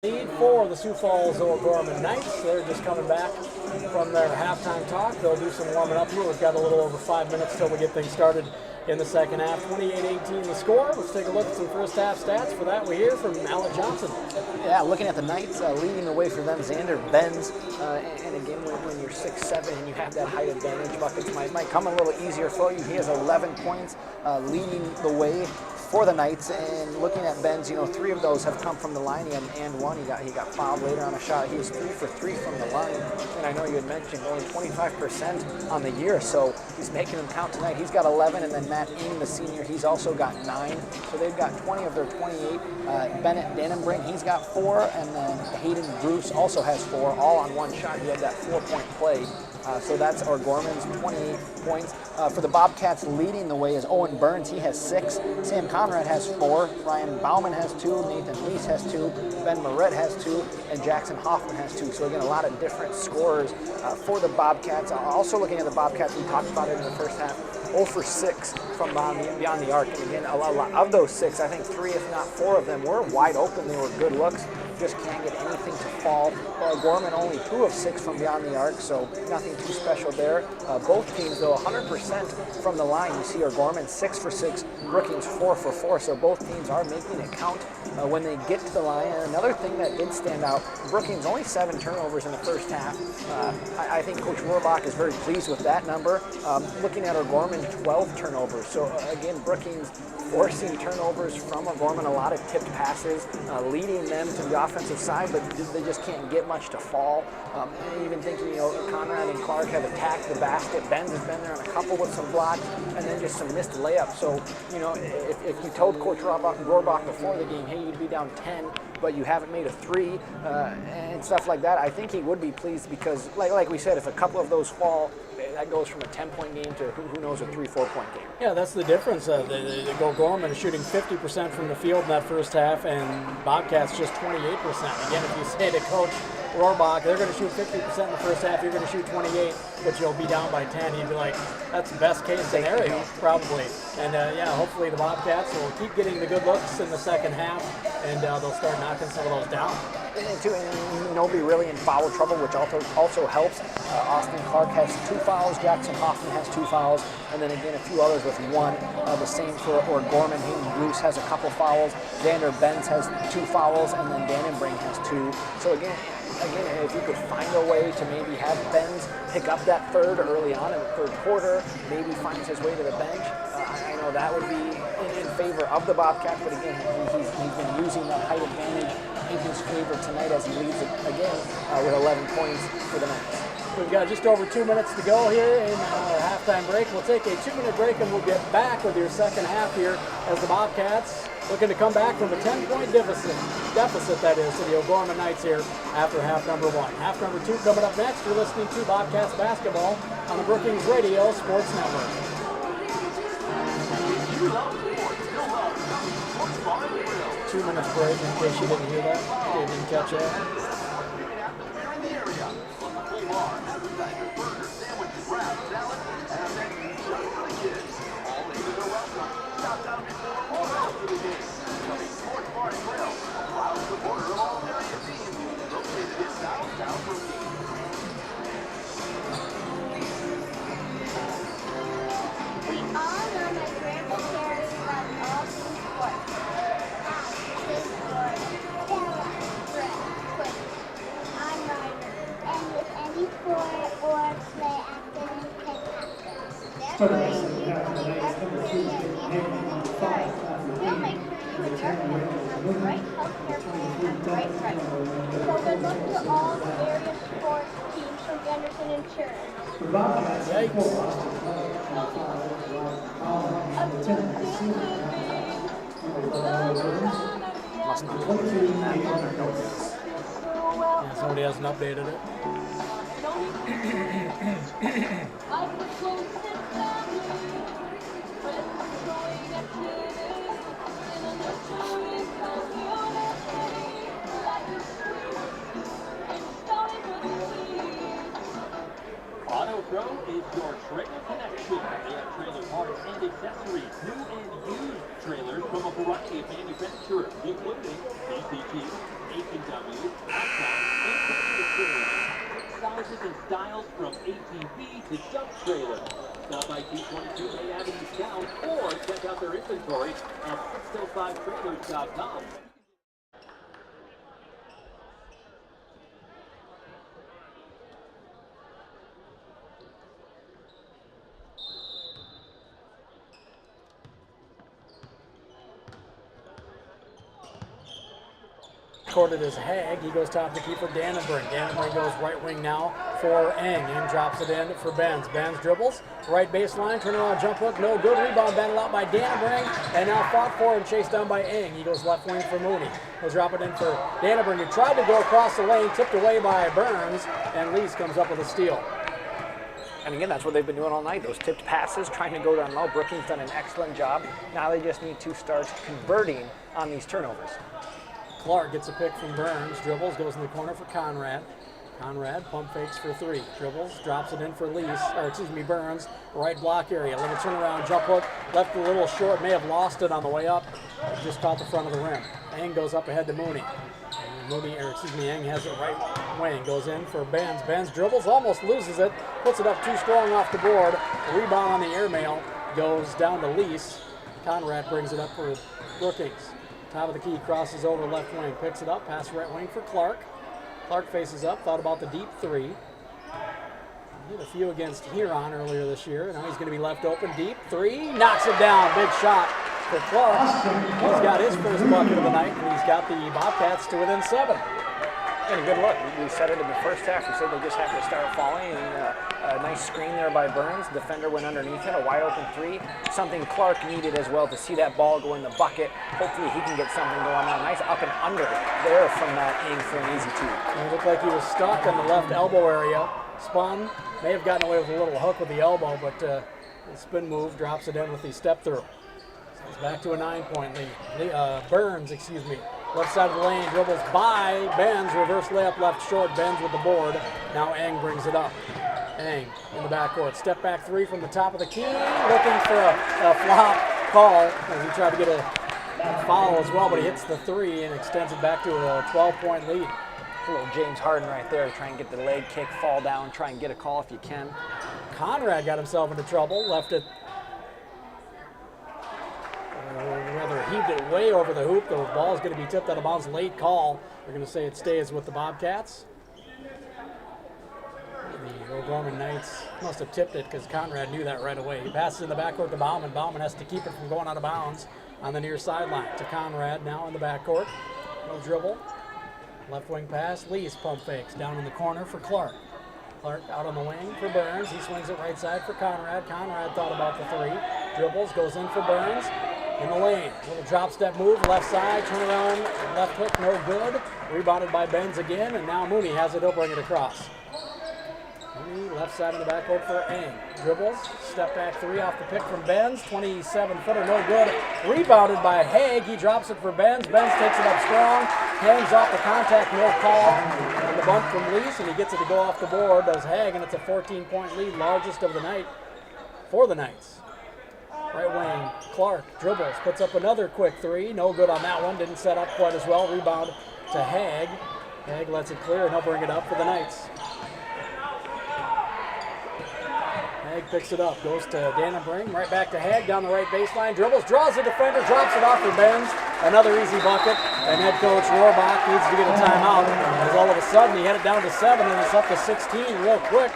Lead for the Sioux Falls O'Gorman Knights. They're just coming back from their halftime talk. They'll do some warming up here. We've got a little over 5 minutes till we get things started in the second half. 28-18 the score. Let's take a look at some first half stats. For that, we hear from Alec Johnson. Yeah, looking at the Knights, leading the way for them, Xander Benz. And again, when you're 6'7" and you have that height advantage, buckets might come a little easier for you. He has 11 points, leading the way for the Knights. And looking at Benz, 3 of those have come from the line. He had and one. He got fouled later on a shot. He was 3 for 3 from the line. And I know you had mentioned only 25% on the year, so he's making them count tonight. He's got 11, and then Matt Ing, the senior, he's also got 9. So they've got 20 of their 28. Bennett Dannenbrink, he's got 4, and then Hayden Bruce also has 4, all on one shot. He had that 4-point play. So that's O'Gorman's 28 points. For the Bobcats, leading the way is Owen Burns. He has 6. Sam Conrad has 4. Ryan Bauman has 2. Nathan Lease has 2. Ben Moret has 2. And Jackson Hoffman has 2. So again, a lot of different scorers for the Bobcats. Also looking at the Bobcats, we talked about it in the first half. 0 for 6 from beyond the arc. And again, a lot of those 6, I think 3, if not 4 of them were wide open. They were good looks just can't get anything to fall. Gorman only 2 of 6 from beyond the arc, so nothing too special there. Both teams, though, 100% from the line. You see Gorman 6 for 6, Brookings 4 for 4, so both teams are making it count when they get to the line. And another thing that did stand out, Brookings only 7 turnovers in the first half. I think Coach Rohrbach is very pleased with that number. Looking at O'Gorman, 12 turnovers. So again, Brookings forcing turnovers from O'Gorman, a lot of tipped passes, leading them to the offensive side, but they just can't get much to fall. And even thinking, Conrad and Clark have attacked the basket. Benz has been there on a couple with some blocks, and then just some missed layups. So, if you told Coach Rohrbach before the game, hey, you'd be down 10, but you haven't made a 3 and stuff like that, I think he would be pleased because, like we said, if a couple of those fall, that goes from a 10-point game to who knows, a 3-4-point game. Yeah, that's the difference. They go Gorman shooting 50% from the field in that first half, and Bobcats just 28%. Again, if you say to Coach Rohrbach, they're going to shoot 50% in the first half, you're going to shoot 28, but you'll be down by 10. He'd be like, that's the best case scenario, probably. And hopefully the Bobcats will keep getting the good looks in the second half, and they'll start knocking some of those down. And nobody really in foul trouble, which also helps. Austin Clark has 2 fouls, Jackson Hoffman has 2 fouls, and then again a few others with 1. The same for O'Gorman. Hayden Bruce has a couple fouls. Xander Benz has 2 fouls, and then Dannenbrink has 2. So again, if you could find a way to maybe have Benz pick up that third early on in the third quarter, maybe finds his way to the bench, I know that would be in favor of the Bobcats, but again, he's been using that height advantage in his favor tonight as he leads again with 11 points for the Knights. We've got just over 2 minutes to go here in our halftime break. We'll take a 2-minute break and we'll get back with your second half here as the Bobcats looking to come back from a 10-point deficit that is, to the O'Gorman Knights here after half number 1. Half number 2 coming up next. You're listening to Bobcats basketball on the Brookings Radio Sports Network. 2 minutes break in case you didn't hear that. You didn't catch that. For the rest of the half of the Knights, number 2 is number 5. We'll make sure you and your family have the right healthcare plan and the right price. So good luck to all the various sports teams from Anderson Insurance. For Bobcats, Nicole Austin Clark, number 10, Must not. number 22, Nathan Notes. Yeah, somebody hasn't updated it. AutoPro is your trailer connection. They have trailer parts and accessories, new and used trailers from a variety of manufacturers, including BCG, H&W, Uptown, and Toyota trailers. Sizes and styles from ATV to dump trailers. Stop by 222 Bay Avenue South or check out their inventory at 605trailers.com. Recorded as Hag. He goes top to keeper Dannenbrink. Dannenbrink goes right wing now for Eng. Eng drops it in for Benz. Benz dribbles. Right baseline. Turn around jump hook. No good. Rebound battled out by Dannenbrink. And now fought for and chased down by Eng. He goes left wing for Mooney. He'll drop it in for Dannenbrink. He tried to go across the lane. Tipped away by Burns. And Lease comes up with a steal. And again, that's what they've been doing all night. Those tipped passes, trying to go down low. Brookings done an excellent job. Now they just need to start converting on these turnovers. Clark gets a pick from Burns, dribbles, goes in the corner for Conrad. Conrad pump fakes for 3, dribbles, drops it in for Burns, right block area. Little turnaround jump hook, left a little short, may have lost it on the way up, just caught the front of the rim. Eng goes up ahead to Mooney. Eng has it right wing, goes in for Benz. Benz dribbles, almost loses it, puts it up too strong off the board. The rebound on the airmail goes down to Lease. Conrad brings it up for Brookings. Top of the key, crosses over left wing, picks it up, pass right wing for Clark. Clark faces up, thought about the deep three. He did a few against Huron earlier this year. Now he's going to be left open deep. Three, knocks it down. Big shot for Clark. He's got his first bucket of the night, and he's got the Bobcats to within 7. And a good look. We said it in the first half. We said they just have to start falling. And a nice screen there by Burns. Defender went underneath it. A wide open three. Something Clark needed as well to see that ball go in the bucket. Hopefully he can get something going on. Nice up and under there from that Ing for an easy two. It looked like he was stuck on the left elbow area. Spun. May have gotten away with a little hook with the elbow, but the spin move drops it in with the step through. So it's back to a 9-point lead. Burns, left side of the lane, dribbles by Benz, reverse layup left short, Benz with the board. Now Eng brings it up. Eng in the backcourt, step back three from the top of the key, looking for a flop call as he tried to get a foul as well, but he hits the three and extends it back to a 12-point lead. A little James Harden right there, try and get the leg kick, fall down, try and get a call if you can. Conrad got himself into trouble, left it, rather heaved it way over the hoop. The ball is going to be tipped out of bounds, late call. They're going to say it stays with the Bobcats. The O'Gorman Knights must have tipped it because Conrad knew that right away. He passes in the backcourt to Bauman. Bauman has to keep it from going out of bounds on the near sideline to Conrad, now in the backcourt. No dribble. Left wing pass, Lee's pump fakes down in the corner for Clark. Clark out on the wing for Burns. He swings it right side for Conrad. Conrad thought about the three. Dribbles, goes in for Burns. In the lane, little drop step move, left side, turn around, left hook, no good. Rebounded by Benz again, and now Mooney has it, he'll bring it across. Mooney, left side in the backcourt for Eng. Dribbles, step back three off the pick from Benz, 27-footer, no good. Rebounded by Haig, he drops it for Benz. Benz takes it up strong, hangs off the contact, no call. And the bump from Lease, and he gets it to go off the board, does Haig, and it's a 14-point lead, largest of the night for the Knights. Right wing, Clark dribbles, puts up another quick three. No good on that one, didn't set up quite as well. Rebound to Haig. Haig lets it clear, and he'll bring it up for the Knights. Haig picks it up, goes to Dannenbring, right back to Haig, down the right baseline, dribbles, draws the defender, drops it off for Benz. Another easy bucket, and head coach Rohrbach needs to get a timeout, as all of a sudden he had it down to 7, and it's up to 16 real quick.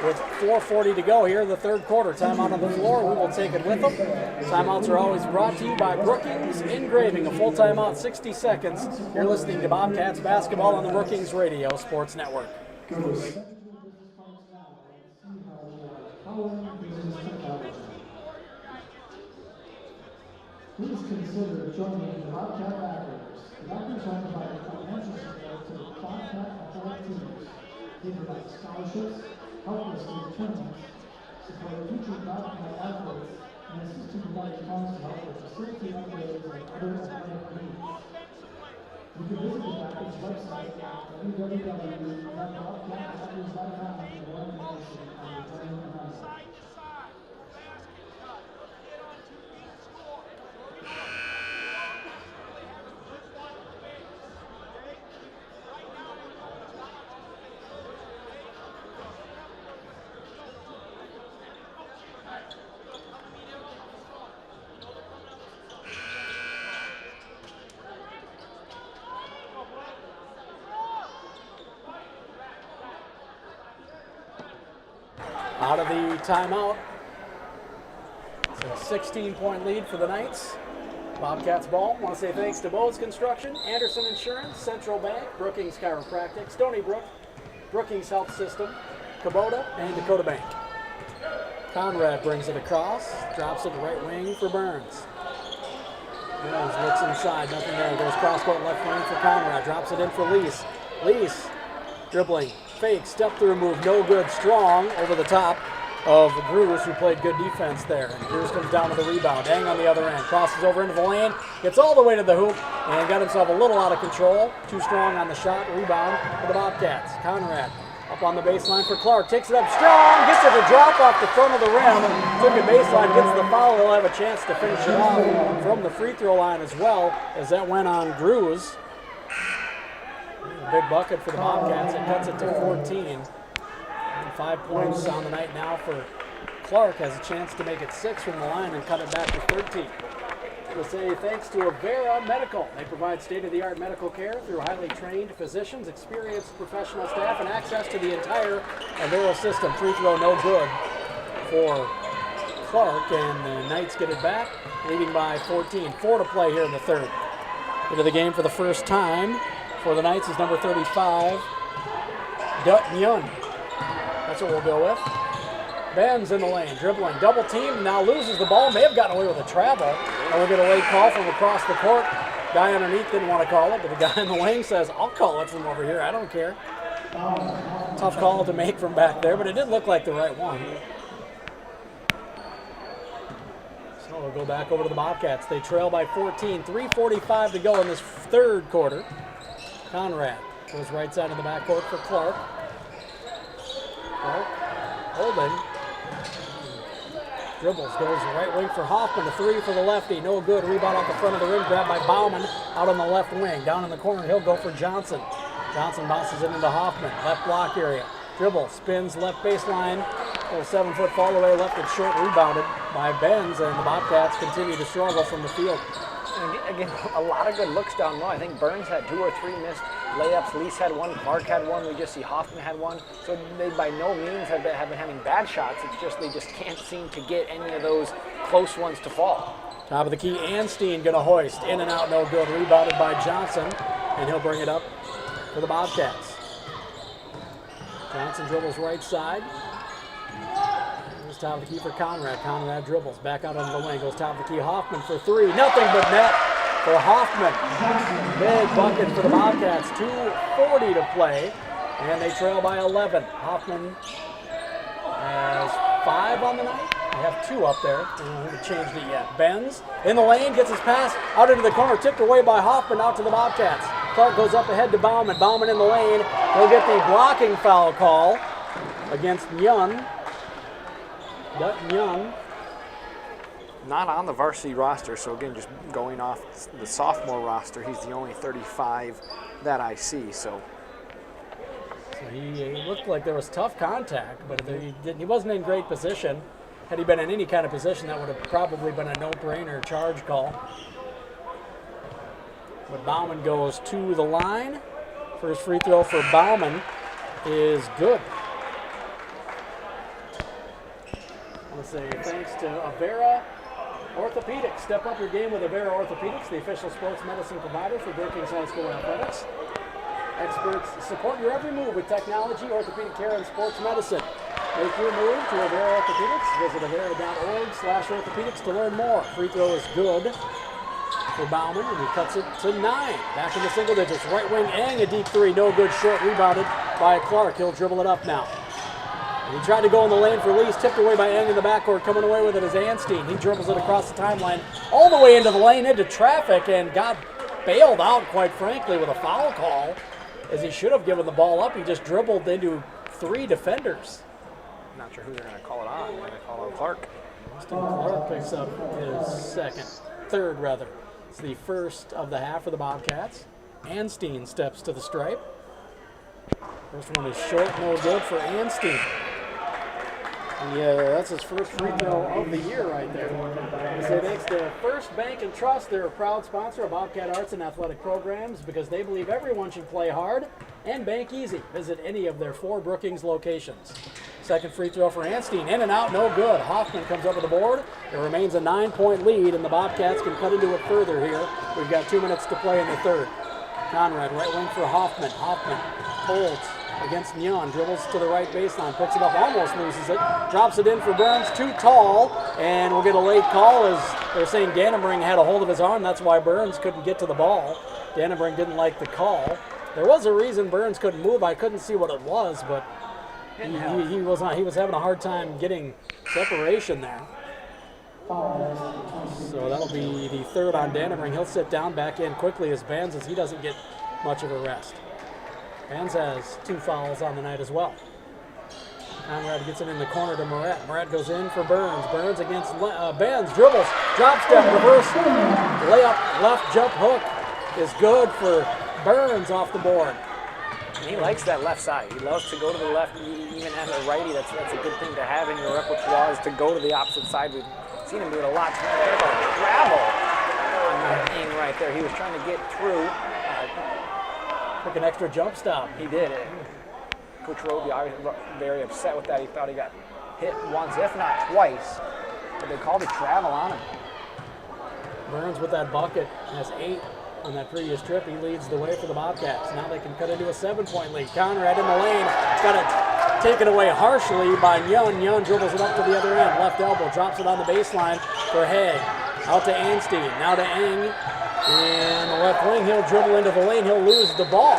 With 4:40 to go here in the third quarter. Timeout on the floor. We will take it with them. Timeouts are always brought to you by Brookings Engraving. A full timeout, 60 seconds. You're listening to Bobcats basketball on the Brookings Radio Sports Network. Please consider joining the Bobcat Backers. The Backers are providing financial support to the Bobcat athletic teams. They provide scholarships, help with state tournaments, support future Bobcat athletes, and assist in providing funds to help with facility upgrades and other athletic needs. You can visit the Backers website at www.bobcatbackers.com for more information on the tournament events. Out of the timeout. It's a 16-point lead for the Knights. Bobcats ball. Want to say thanks to Bose Construction, Anderson Insurance, Central Bank, Brookings Chiropractic, Stony Brook, Brookings Health System, Kubota, and Dakota Bank. Conrad brings it across, drops it right wing for Burns. Burns looks inside, nothing there. Goes cross-court left wing for Conrad, drops it in for Lease. Lease dribbling, fake, step through move, no good, strong over the top of Gruis, who played good defense there. And Gruis comes down to the rebound. Eng on the other end, crosses over into the lane, gets all the way to the hoop, and got himself a little out of control. Too strong on the shot, rebound for the Bobcats. Conrad up on the baseline for Clark, takes it up strong, gets it to drop off the front of the rim, took it baseline, gets the foul. He'll have a chance to finish it off from the free throw line as well, as that went on Gruis. A big bucket for the Bobcats. It cuts it to 14. And 5 points on the night now for Clark. Has a chance to make it 6 from the line and cut it back to 13. To say thanks to Avera Medical. They provide state-of-the-art medical care through highly trained physicians, experienced professional staff, and access to the entire Avera system. Free throw no good for Clark, and the Knights get it back, leading by 14. 4 to play here in the third. Into the game for the first time for the Knights is number 35, Dutton Yun. That's what we'll go with. Ben's in the lane, dribbling, double team, now loses the ball, may have gotten away with a travel, and we'll get a late call from across the court. Guy underneath didn't want to call it, but the guy in the wing says, I'll call it from over here, I don't care. Tough call to make from back there, but it did look like the right one. So we'll go back over to the Bobcats. They trail by 14, 3:45 to go in this third quarter. Conrad goes right side of the backcourt for Clark. Clark holding. Dribbles, goes right wing for Hoffman, a 3 for the lefty, no good. Rebound off the front of the rim, grabbed by Bauman out on the left wing. Down in the corner, he'll go for Johnson. Johnson bounces it into Hoffman, left block area. Dribble, spins left baseline, little 7-foot fall away, left it short, rebounded by Benz, and the Bobcats continue to struggle from the field. And again, a lot of good looks down low. I think Burns had 2 or 3 missed layups. Lease had 1. Clark had 1. We just see Hoffman had 1. So they by no means have been having bad shots. It's just they just can't seem to get any of those close ones to fall. Top of the key, Anstein going to hoist. In and out, no good. Rebounded by Johnson, and he'll bring it up for the Bobcats. Johnson dribbles right side. Here's top of the key for Conrad. Conrad dribbles back out on the wing. Goes top of the key. Hoffman for 3. Nothing but net for Hoffman. Big bucket for the Bobcats. 2:40 to play, and they trail by 11. Hoffman has 5 on the night. They have 2 up there. They haven't changed it yet. Benz in the lane, gets his pass out into the corner, tipped away by Hoffman out to the Bobcats. Clark goes up ahead to Bauman. Bauman in the lane. He'll get the blocking foul call against Young. Dutton Young. Not on the varsity roster, so again, just going off the sophomore roster, he's the only 35 that I see. So he looked like there was tough contact, but he wasn't in great position. Had he been in any kind of position, that would have probably been a no-brainer charge call. But Bauman goes to the line. First free throw for Bauman is good. I want to say thanks to Avera Orthopedics. Step up your game with Avera Orthopedics, the official sports medicine provider for Brookings High School athletics. Experts support your every move with technology, orthopedic care, and sports medicine. Make your move to Avera Orthopedics. Visit avera.org/orthopedics to learn more. Free throw is good for Bauman, and he cuts it to 9. Back in the single digits. Right wing, Ang, a deep 3. No good, short, rebounded by Clark. He'll dribble it up now. And he tried to go in the lane for Lee's, tipped away by Ang in the backcourt. Coming away with it is Anstein. He dribbles it across the timeline, all the way into the lane, into traffic, and got bailed out, quite frankly, with a foul call, as he should have given the ball up. He just dribbled into 3 defenders. not sure who they're going to call it on. They're going to call on Clark. Clark picks up his third. It's the first of the half for the Bobcats. Anstein steps to the stripe. First one is short, no good for Anstein. Yeah, that's his first free throw of the year right there. We say thanks to First Bank and Trust. They're a proud sponsor of Bobcat Arts and Athletic programs because they believe everyone should play hard and bank easy. Visit any of their 4 Brookings locations. Second free throw for Anstein. In and out, no good. Hoffman comes up with the board. There remains a 9-point lead, and the Bobcats can cut into it further here. We've got 2 minutes to play in the third. Conrad, right wing for Hoffman. Hoffman holds against Neon, dribbles to the right baseline, picks it up, almost loses it, drops it in for Burns, too tall, and we'll get a late call as they're saying Dannenbring had a hold of his arm. That's why Burns couldn't get to the ball. Dannenbring didn't like the call. There was a reason Burns couldn't move. I couldn't see what it was, but he was having a hard time getting separation there. So that'll be the third on Dannenbring. He'll sit down, back in quickly as Benz, as he doesn't get much of a rest. Benz has 2 fouls on the night as well. Conrad gets it in the corner to Moret. Moret goes in for Burns. Burns against Benz. Dribbles. Drop step. Reverse. Layup. Left jump hook is good for Burns off the board. And he likes that left side. He loves to go to the left, even as a righty. That's a good thing to have in your repertoire, is to go to the opposite side. We've seen him do it a lot. There's a travel on that aim right there. He was trying to get through. Took an extra jump stop. He did it. Coach Roby obviously very upset with that. He thought he got hit once, if not twice. But they called a travel on him. Burns with that bucket has 8 on that previous trip. He leads the way for the Bobcats. Now they can cut into a 7-point lead. Conrad in the lane. It's got it taken away harshly by Yun. Yun dribbles it up to the other end. Left elbow, drops it on the baseline for Haig. Out to Anstein. Now to Eng. In the left wing, he'll dribble into the lane. He'll lose the ball.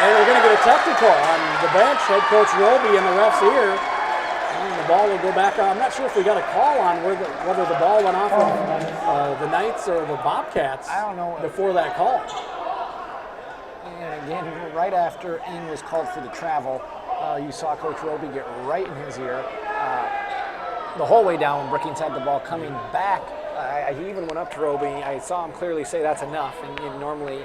And we're going to get a technical on the bench. Head coach Roby in the ref's ear. And the ball will go back on. I'm not sure if we got a call on whether the ball went off of the Knights or the Bobcats. I don't know. Before that call. And again, right after Eng was called for the travel, you saw Coach Roby get right in his ear. The whole way down when Brookings had the ball coming back, he even went up to Roby. I saw him clearly say that's enough. And normally,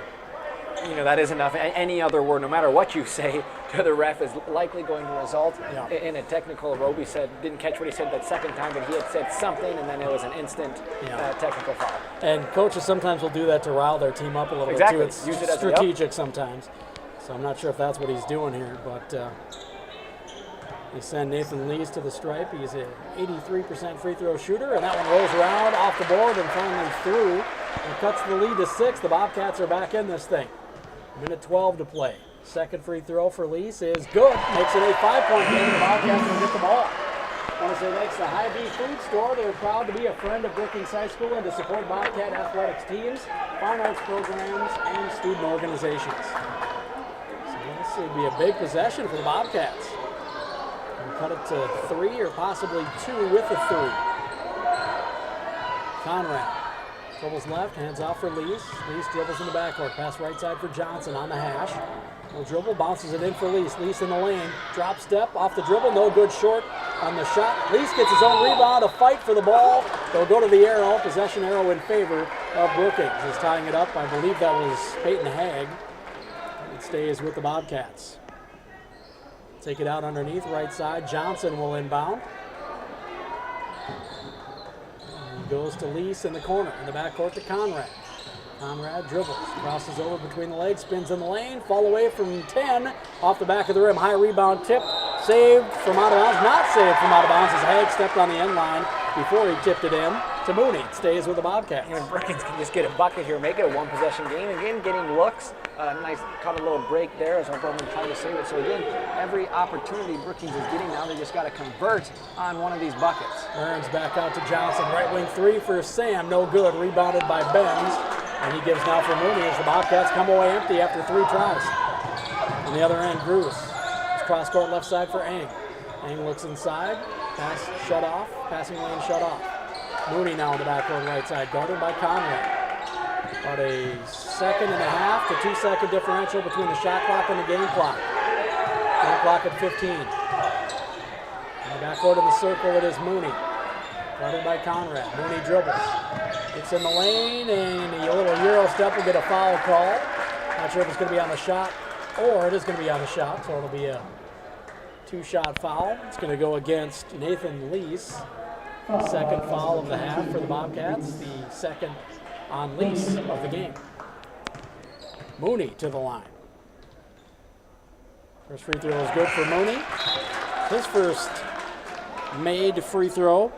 that is enough. Any other word, no matter what you say to the ref, is likely going to result in a technical. Roby didn't catch what he said that second time, but he had said something, and then it was an instant technical foul. And coaches sometimes will do that to rile their team up a little bit too. It's Use it as strategic sometimes. So I'm not sure if that's what he's doing here, but they send Nathan Lees to the stripe. He's an 83% free throw shooter, and that one rolls around off the board and finally through. And cuts the lead to 6. The Bobcats are back in this thing. Minute 12 to play. Second free throw for Lees is good. Makes it a 5-point game. The Bobcats will get the ball. I want to say thanks to Hy-Vee Food Store. They're proud to be a friend of Brookings High School and to support Bobcat athletics teams, fine arts programs, and student organizations. So this will be a big possession for the Bobcats. And cut it to 3 or possibly 2 with a 3. Conrad. Dribbles left, hands off for Lees. Lees dribbles in the backcourt. Pass right side for Johnson on the hash. No dribble, bounces it in for Lees. Lees in the lane. Drop step off the dribble. No good short on the shot. Lees gets his own rebound. A fight for the ball. They'll go to the arrow. Possession arrow in favor of Brookings. Is tying it up. I believe that was Peyton Haig. It stays with the Bobcats. Take it out underneath, right side. Johnson will inbound. Goes to Lees in the corner, in the backcourt to Conrad. Conrad dribbles, crosses over between the legs, spins in the lane, fall away from 10, off the back of the rim, high rebound tip, saved from out of bounds, not saved from out of bounds as Haig stepped on the end line before he tipped it in to Mooney. It stays with the Bobcats. Brookings can just get a bucket here, make it a one-possession game. Again, getting looks. Nice, caught a little break there as our Bowman trying to save it. So again, every opportunity Brookings is getting now, they just got to convert on one of these buckets. Burns back out to Johnson, right wing 3 for Sam, no good, rebounded by Benz. And he gives now for Mooney as the Bobcats come away empty after 3 tries. On the other end, Bruce. It's cross-court left side for Eng. Eng looks inside, pass shut off, passing lane shut off. Mooney now on the backcourt right side, guarded by Conrad. About a 1.5 to 2 second differential between the shot clock and the game clock. Game clock at 15. In the backcourt in the circle, it is Mooney. Guarded by Conrad. Mooney dribbles. It's in the lane, and a little Euro step will get a foul call. Not sure if it's going to be on the shot, or it is going to be on the shot, so it'll be a 2-shot foul. It's going to go against Nathan Lees. Second foul of the half for the Bobcats. The second on Lees of the game. Mooney to the line. First free throw is good for Mooney. His first made free throw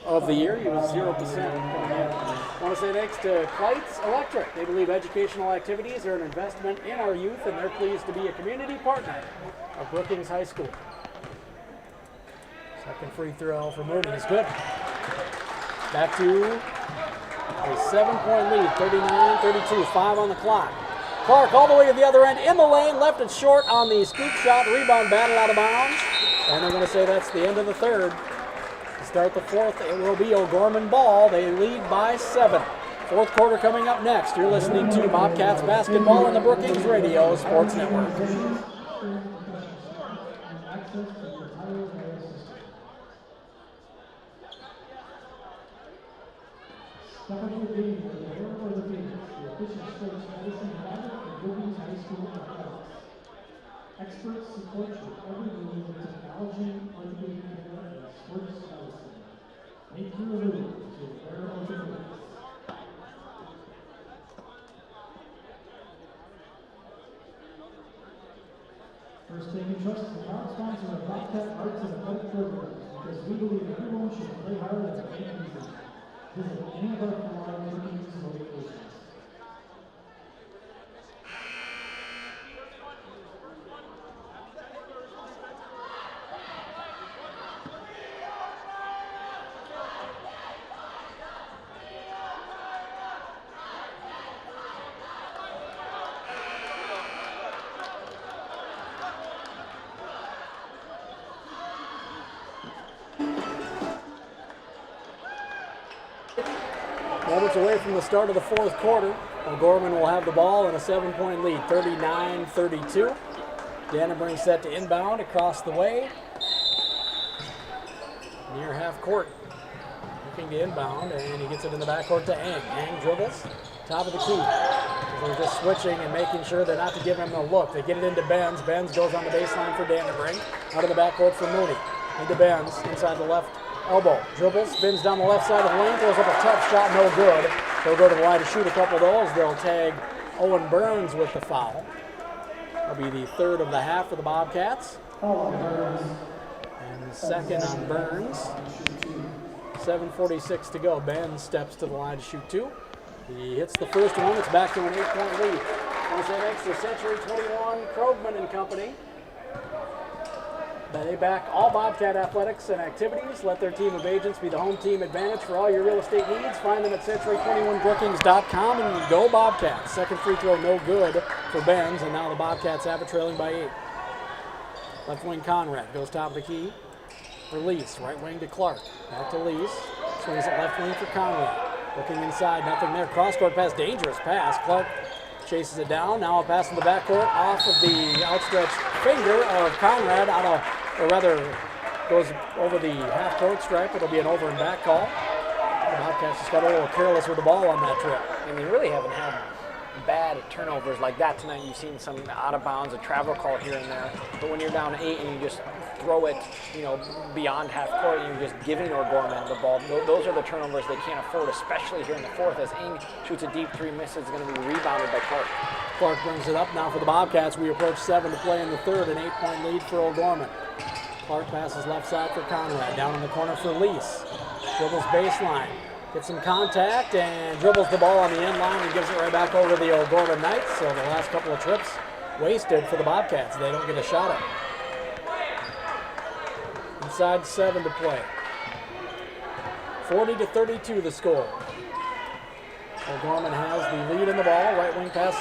of the year. He was 0% coming in. I want to say thanks to Kleitz Electric. They believe educational activities are an investment in our youth, and they're pleased to be a community partner of Brookings High School. Second free throw for Mooney is good. Back to a 7-point lead, 39-32, 5 on the clock. Clark all the way to the other end, in the lane, left it short on the scoop shot, rebound battle out of bounds. And they're going to say that's the end of the third. To start the fourth, it will be O'Gorman ball. They lead by 7. Fourth quarter coming up next. You're listening to Bobcats basketball on the Brookings Radio Sports Network. Experts support your every move in technology, orthopedic care, and sports medicine. Make your move to Rare Orthopedics. First Taking Trust is a proud sponsor of Bobcat Arts and Athletic Programs because we believe everyone should play hard and make it easy. Visit any of our following Brookings locations. Moments away from the start of the fourth quarter. O'Gorman will have the ball in a 7-point lead, 39-32. Dannenberg set to inbound across the way. Near half court. Looking to inbound, and he gets it in the backcourt to Ang. Ang dribbles, top of the key. They're just switching and making sure they're not to give him a look. They get it into Benz. Benz goes on the baseline for Dannenberg. Out of the backcourt for Mooney. Into Benz, inside the left elbow. Dribbles, spins down the left side of the lane, throws up a tough shot, no good. They'll go to the line to shoot a couple of those. They'll tag Owen Burns with the foul. That'll be the third of the half for the Bobcats. And the second on Burns. 7:46 to go. Ben steps to the line to shoot two. He hits the first one. It's back to an 8-point lead. And say thanks to Century 21, Krogman and Company. They back all Bobcat athletics and activities. Let their team of agents be the home team advantage for all your real estate needs. Find them at century21brookings.com and go Bobcats. Second free throw no good for Benz, and now the Bobcats have it trailing by 8. Left wing Conrad goes top of the key for Lease. Right wing to Clark. Back to Lease. Swings it left wing for Conrad. Looking inside, nothing there. Cross-court pass, dangerous pass. Clark chases it down. Now a pass in the backcourt off of the outstretched finger of Conrad out of, or rather, goes over the half-court stripe. It'll be an over and back call. The Bobcats just got a little careless with the ball on that trip. And they really haven't had bad turnovers like that tonight. You've seen some out of bounds, a travel call here and there. But when you're down 8 and you just throw it, beyond half court, and you're just giving O'Gorman the ball, those are the turnovers they can't afford, especially here in the fourth. As Ing shoots a deep three, misses, it's going to be rebounded by Clark. Clark brings it up now for the Bobcats. We approach 7 to play in the third, an 8-point lead for O'Gorman. Clark passes left side for Conrad, down in the corner for Lease. Dribbles baseline, gets some contact, and dribbles the ball on the end line and gives it right back over to the O'Gorman Knights. So the last couple of trips wasted for the Bobcats. They don't get a shot at it. Inside 7 to play. 40-32 the score. O'Gorman has the lead in the ball. Right wing pass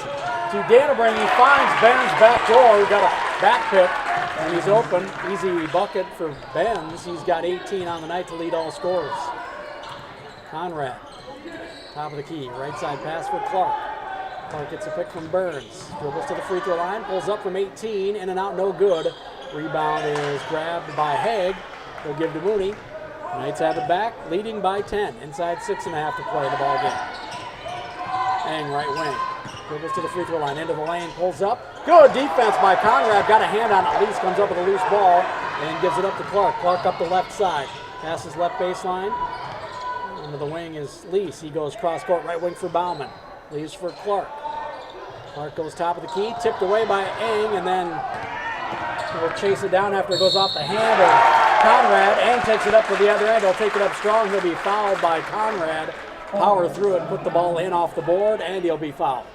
to Dannenberg. He finds Ben's back door. He got a back pick, and he's open. Easy bucket for Benz. He's got 18 on the night to lead all scorers. Conrad, top of the key. Right side pass for Clark. Clark gets a pick from Burns. Dribbles to the free throw line. Pulls up from 18. In and out, no good. Rebound is grabbed by Haig. They'll give to Mooney. Knights have it back, leading by 10. Inside 6.5 to play in the ball game. Ang right wing. Dribbles to the free throw line, into the lane, pulls up. Good defense by Conrad. Got a hand on it. Lease comes up with a loose ball and gives it up to Clark. Clark up the left side. Passes left baseline. Into the wing is Lease. He goes cross court, right wing for Bauman. Leaves for Clark. Clark goes top of the key, tipped away by Ang, and then will chase it down after it goes off the hand of Conrad. Ang takes it up to the other end. He'll take it up strong. He'll be fouled by Conrad. Power through it, put the ball in off the board, and he'll be fouled.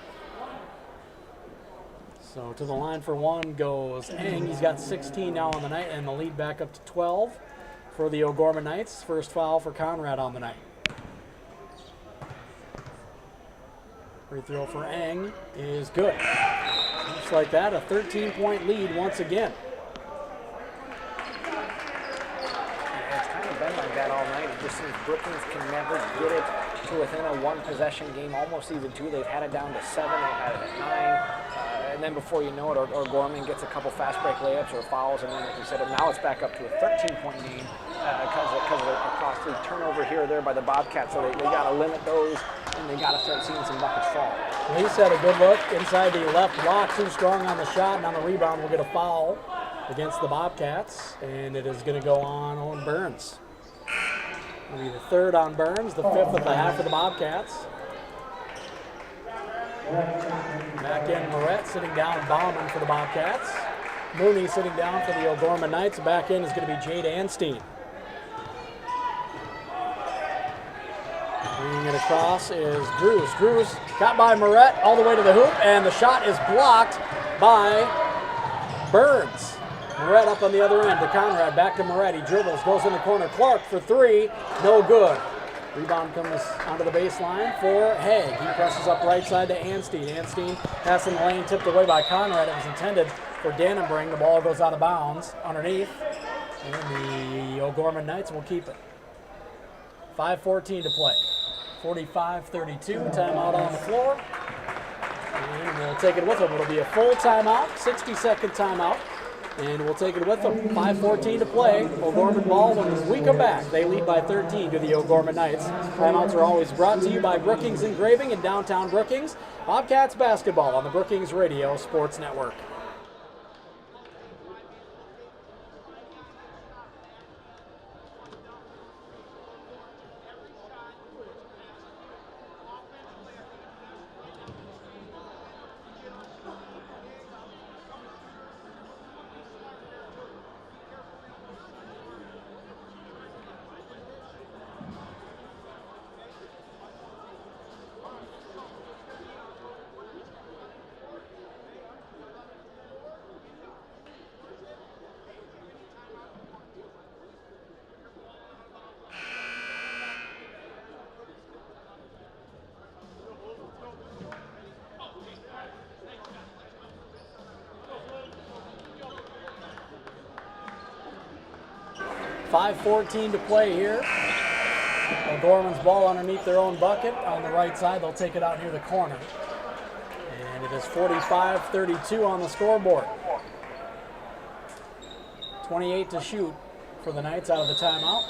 So to the line for one goes Ang. He's got 16 now on the night, and the lead back up to 12 for the O'Gorman Knights. First foul for Conrad on the night. Free throw for Ang is good. Just like that, a 13-point lead once again. It's kind of been like that all night. It just seems Brookings can never get it to within a one-possession game, almost even two. They've had it down to 7, they've had it at 9. And then before you know it, O'Gorman gets a couple fast break layups or fouls, and then, like you said, now it's back up to a 13-point game because of a costly turnover here or there by the Bobcats. So they got to limit those, and they got to start seeing some buckets fall. Lease had a good look inside the left block, too strong on the shot, and on the rebound will get a foul against the Bobcats, and it is going to go on Owen Burns. It'll be the third on Burns, the fifth of the half for the Bobcats. Back in Moret, sitting down Bauman for the Bobcats. Mooney sitting down for the O'Gorman Knights. Back in is going to be Jade Anstein. Bringing it across is Drews. Drews got by Moret all the way to the hoop, and the shot is blocked by Burns. Moret up on the other end to Conrad, back to Moret. He dribbles, goes in the corner. Clark for three, no good. Rebound comes onto the baseline for Haig. He presses up right side to Anstein. Anstein passing the lane, tipped away by Conrad. It was intended for Dannenbring. The ball goes out of bounds underneath, and the O'Gorman Knights will keep it. 5:14 to play. 45-32, timeout on the floor. And we'll take it with them. It'll be a full timeout, 60-second timeout. And we'll take it with them. 5:14 to play. O'Gorman ball. When we come back, they lead by 13 to the O'Gorman Knights. Timeouts are always brought to you by Brookings Engraving in downtown Brookings. Bobcats basketball on the Brookings Radio Sports Network. .5:14 to play here. O'Gorman's ball underneath their own bucket on the right side. They'll take it out near the corner. And it is 45-32 on the scoreboard. 28 to shoot for the Knights out of the timeout.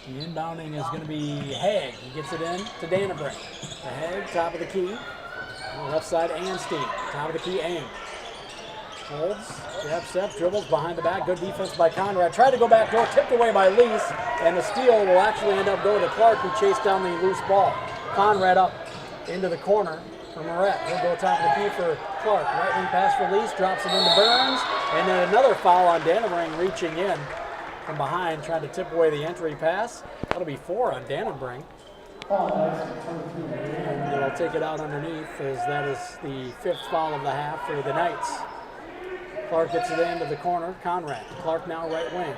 The inbounding is going to be Haig. He gets it in to Dannenbring. To Haig, top of the key. On the left side, Anstein. Top of the key, Ang. Holds, step, dribbles behind the back. Good defense by Conrad. Tried to go back door, tipped away by Lease, and the steal will actually end up going to Clark, who chased down the loose ball. Conrad up into the corner for Moret. He'll go top of the key for Clark. Right wing pass for Lease, drops it into Burns, and then another foul on Dannenbring reaching in from behind, trying to tip away the entry pass. That'll be 4 on Dannenbring. And they'll take it out underneath, as that is the 5th foul of the half for the Knights. Clark gets it into the corner. Conrad. Clark now right wing.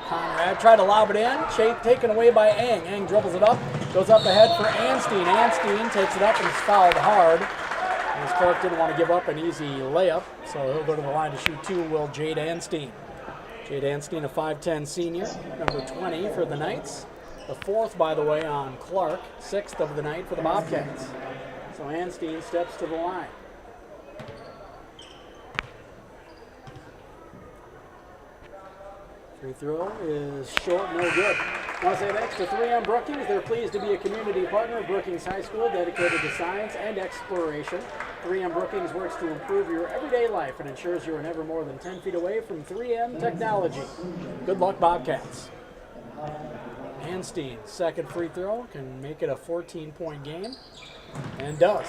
Conrad tried to lob it in. Taken away by Ang. Ang dribbles it up. Goes up ahead for Anstein. Anstein takes it up and is fouled hard. As Clark didn't want to give up an easy layup, so he'll go to the line to shoot 2, will Jade Anstein. Jade Anstein, a 5'10 senior, number 20 for the Knights. The 4th, by the way, on Clark. 6th of the night for the Bobcats. So Anstein steps to the line. Free throw is short, no good. I want to say thanks to 3M Brookings. They're pleased to be a community partner of Brookings High School, dedicated to science and exploration. 3M Brookings works to improve your everyday life and ensures you are never more than 10 feet away from 3M technology. Good luck, Bobcats. Anstein, second free throw, can make it a 14-point game, and does.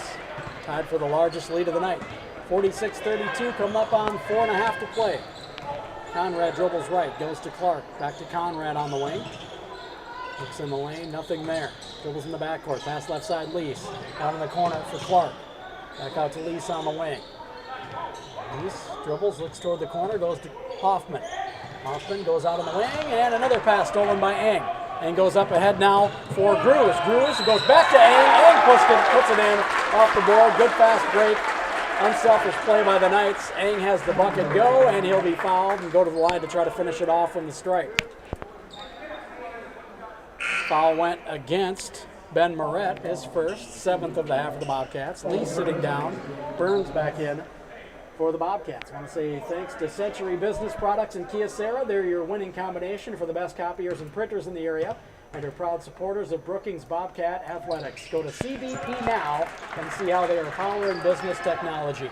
Tied for the largest lead of the night. 46-32, come up on 4.5 to play. Conrad dribbles right, goes to Clark. Back to Conrad on the wing. Looks in the lane, nothing there. Dribbles in the backcourt, pass left side, Lease. Out in the corner for Clark. Back out to Lease on the wing. Lease dribbles, looks toward the corner, goes to Hoffman. Hoffman goes out on the wing, and another pass stolen by Ang. Ang goes up ahead now for Drews. Drews goes back to Ang. Ang puts it in off the board. Good fast break. Unselfish play by the Knights. Ang has the bucket go, and he'll be fouled and go to the line to try to finish it off from the strike. Foul went against Ben Moret, his first, 7th of the half of the Bobcats. Lee sitting down. Burns back in for the Bobcats. I want to say thanks to Century Business Products and Kyocera. They're your winning combination for the best copiers and printers in the area, and are proud supporters of Brookings Bobcat Athletics. Go to CBP now and see how they are powering business technology.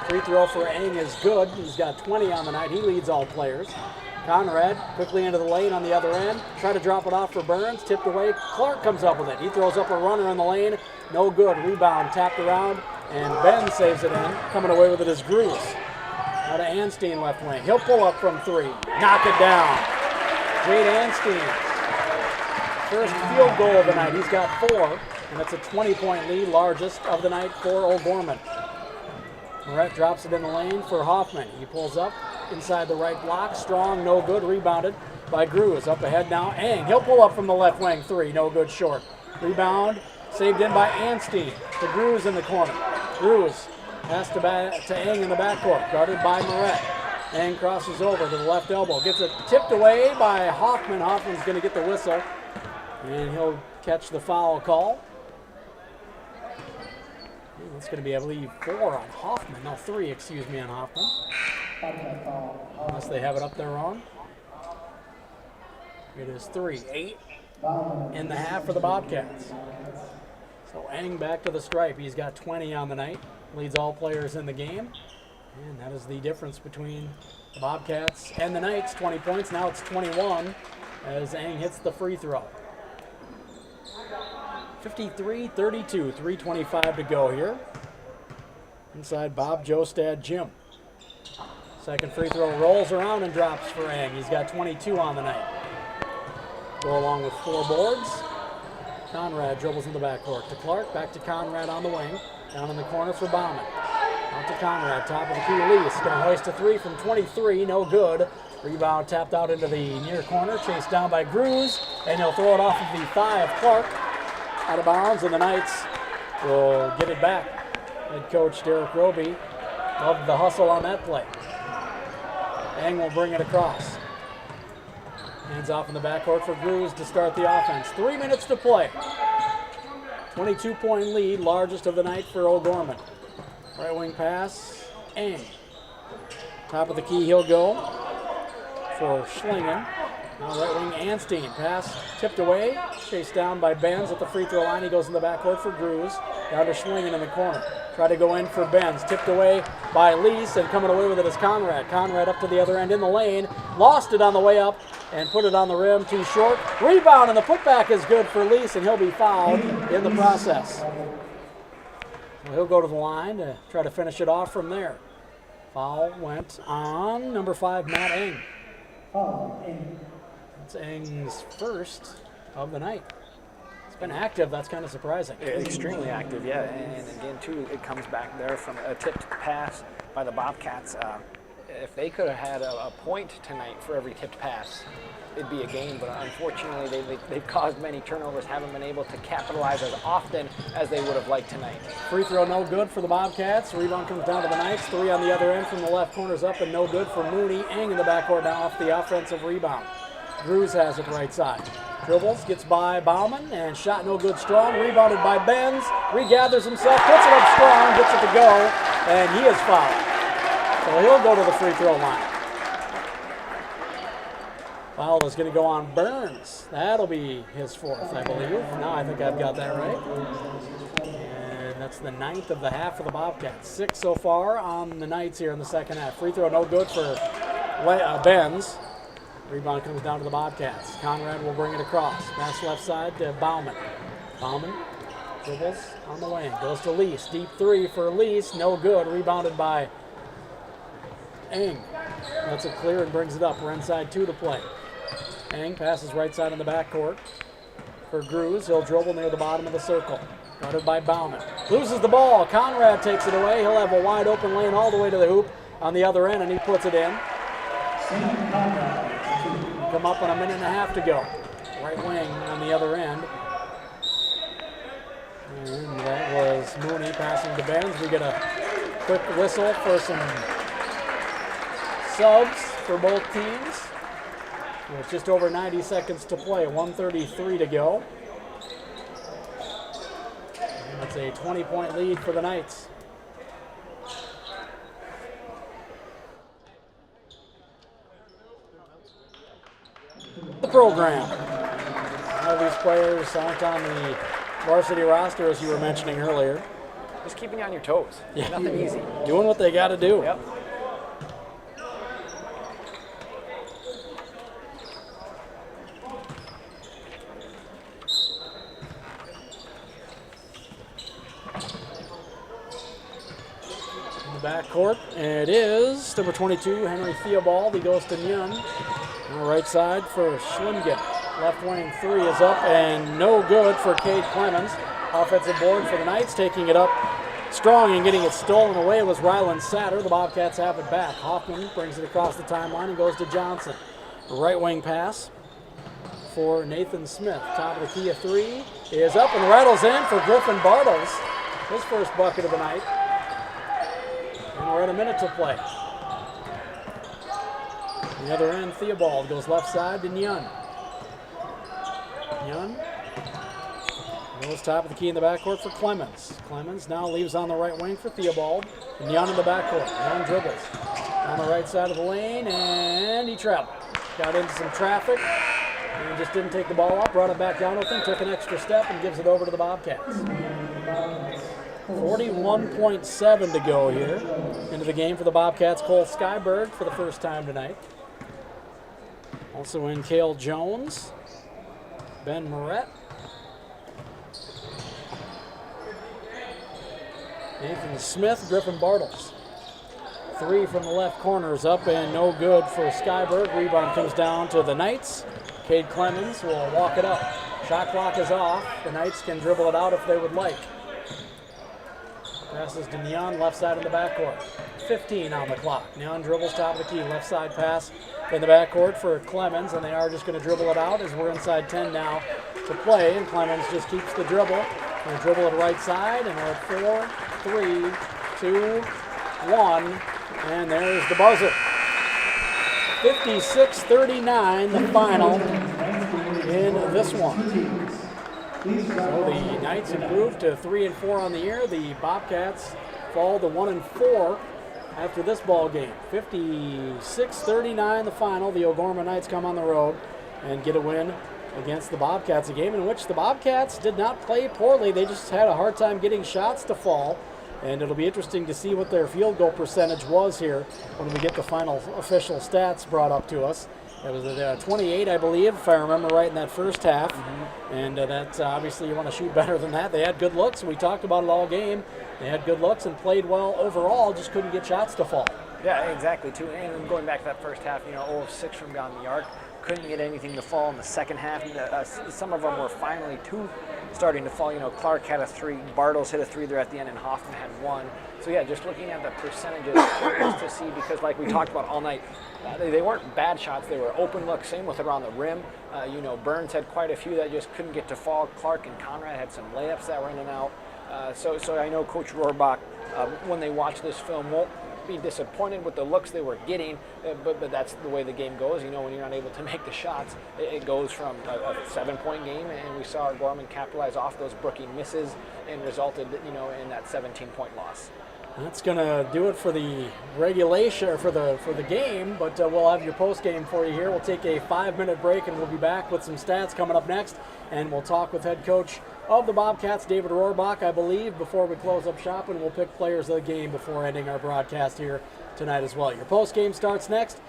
Free throw for Eng is good. He's got 20 on the night. He leads all players. Conrad quickly into the lane on the other end. Try to drop it off for Burns. Tipped away. Clark comes up with it. He throws up a runner in the lane. No good. Rebound tapped around. And Ben saves it in. Coming away with it is Grooves. Now to Anstine left wing. He'll pull up from 3. Knock it down. Jade Anstine. First field goal of the night. He's got 4. And it's a 20-point lead. Largest of the night for O'Gorman. Moret drops it in the lane for Hoffman. He pulls up inside the right block. Strong, no good. Rebounded by Grooves. Up ahead now. Eng. He'll pull up from the left wing. 3. No good short. Rebound. Saved in by Anstine. To Grooves in the corner. Grooves pass to Eng in the backcourt. Guarded by Moret. Eng crosses over to the left elbow. Gets it tipped away by Hoffman. Hoffman's going to get the whistle. And he'll catch the foul call. That's going to be, I believe, 4 on Hoffman. No, 3, excuse me, on Hoffman. Unless they have it up there wrong. It is 3. 8 in the half for the Bobcats. So Eng back to the stripe. He's got 20 on the night. Leads all players in the game. And that is the difference between the Bobcats and the Knights. 20 points. Now it's 21 as Eng hits the free throw. 53-32, 3:25 to go here. Inside Bob Jostad Jim. Second free throw rolls around and drops for Eng. He's got 22 on the night. Go along with 4 boards. Conrad dribbles in the backcourt to Clark. Back to Conrad on the wing. Down in the corner for Bauman. Out to Conrad. Top of the key. Lease going to hoist a 3 from 23. No good. Rebound tapped out into the near corner. Chased down by Grooves. And he'll throw it off of the thigh of Clark. Out of bounds, and the Knights will get it back. Head coach Derek Roby loved the hustle on that play. Eng will bring it across. Hands off in the backcourt for Grooves to start the offense. 3 minutes to play. 22-point lead, largest of the night for O'Gorman. Right wing pass, Eng. Top of the key, he'll go for Schlingen. Now right wing Anstine. Pass tipped away. Chased down by Benz at the free throw line. He goes in the backcourt for Grooves. Down to Schlingen in the corner. Try to go in for Benz. Tipped away by Lease, and coming away with it is Conrad. Conrad up to the other end in the lane. Lost it on the way up and put it on the rim too short. Rebound, and the putback is good for Lease, and he'll be fouled in the process. So he'll go to the line to try to finish it off from there. Foul went on number 5, Matt Eng. It's Eng's first of the night. It's been active. That's kind of surprising. Extremely active, yeah. And again, too, it comes back there from a tipped pass by the Bobcats. If they could have had a point tonight for every tipped pass, it'd be a game. But unfortunately, they've caused many turnovers, haven't been able to capitalize as often as they would have liked tonight. Free throw no good for the Bobcats. Rebound comes down to the Knights. 3 on the other end from the left corner's up and no good for Mooney. Eng in the backcourt now off the offensive rebound. Grooves has it right side. Dribbles, gets by Bauman, and shot no good strong. Rebounded by Benz. Regathers himself, puts it up strong, gets it to go, and he is fouled. So he'll go to the free throw line. Foul is going to go on Burns. That'll be his 4th, I believe. Now I think I've got that right. And that's the 9th of the half for the Bobcats. 6 so far on the Knights here in the second half. Free throw no good for Benz. Rebound comes down to the Bobcats. Conrad will bring it across. Pass left side to Bauman. Bauman dribbles on the wing. Goes to Lease. Deep 3 for Lease. No good. Rebounded by Eng. Lets it clear and brings it up. We're inside 2 to play. Eng passes right side in the backcourt for Grooves. He'll dribble near the bottom of the circle. Guarded by Bauman. Loses the ball. Conrad takes it away. He'll have a wide open lane all the way to the hoop on the other end, and he puts it in. Come up on a minute and a half to go. Right wing on the other end. And that was Mooney passing to Benz. We get a quick whistle for some subs for both teams. With just over 90 seconds to play, 1:33 to go. And it's a 20-point lead for the Knights. program. All these players aren't on the varsity roster, as you were mentioning earlier. Just keeping you on your toes. Yeah. Nothing easy. Doing what they got to do. Yep. Backcourt, it is number 22, Henry Theobald. He goes to Nyun. On the right side for Schlimgen. Left wing three is up and no good for Cade Clemens. Offensive board for the Knights, taking it up strong and getting it stolen away was Ryland Satter. The Bobcats have it back. Hoffman brings it across the timeline and goes to Johnson. Right wing pass for Nathan Smith. Top of the key, a three is up and rattles in for Griffin Bartles. His first bucket of the night. And we're at a minute to play. On the other end, Theobald goes left side to Nyun. Nyun goes top of the key in the backcourt for Clemens. Clemens now leaves on the right wing for Theobald. Nyun in the backcourt. Nyun dribbles on the right side of the lane, and he traveled. Got into some traffic and just didn't take the ball up. Brought it back down with him, took an extra step, and gives it over to the Bobcats. 41.7 to go here into the game for the Bobcats. Cole Skyberg for the first time tonight. Also in Cale Jones, Ben Moret, Nathan Smith, Griffin Bartles. Three from the left corner is up and no good for Skyberg. Rebound comes down to the Knights. Cade Clemens will walk it up. Shot clock is off. The Knights can dribble it out if they would like. Passes to Nyun, left side in the backcourt. 15 on the clock. Nyun dribbles top of the key. Left side pass in the backcourt for Clemens, and they are just going to dribble it out as we're inside 10 now to play. And Clemens just keeps the dribble. Going to dribble it right side, and we're at 4, 3, 2, 1. And there's the buzzer. 56-39, the final in this one. So the Knights improved to 3-4 on the year. The Bobcats fall to 1-4 after this ball game. 56-39 the final. The O'Gorman Knights come on the road and get a win against the Bobcats, a game in which the Bobcats did not play poorly. They just had a hard time getting shots to fall. And it'll be interesting to see what their field goal percentage was here when we get the final official stats brought up to us. It was at 28, I believe, if I remember right, in that first half. Mm-hmm. And that's obviously you want to shoot better than that. They had good looks. We talked about it all game. They had good looks and played well overall, just couldn't get shots to fall. Yeah, exactly, too. And going back to that first half, 0 of 6 from beyond the arc. Couldn't get anything to fall in the second half. Some of them were finally starting to fall. Clark had a 3, Bartles hit a 3 there at the end, and Hoffman had 1. So yeah, just looking at the percentages to see, because like we talked about all night, they weren't bad shots. They were open looks. Same with around the rim. Burns had quite a few that just couldn't get to fall. Clark and Conrad had some layups that were in and out. So I know Coach Rohrbach, when they watch this film, won't be disappointed with the looks they were getting, but that's the way the game goes. When you're not able to make the shots, it goes from a 7-point game, and we saw Gorman capitalize off those Brookings misses and resulted, in that 17-point loss. That's going to do it for the regulation, or for the game, but we'll have your post game for you here. We'll take a 5-minute break, and we'll be back with some stats coming up next, and we'll talk with head coach of the Bobcats, David Rohrbach, I believe, before we close up shop, and we'll pick players of the game before ending our broadcast here tonight as well. Your post game starts next.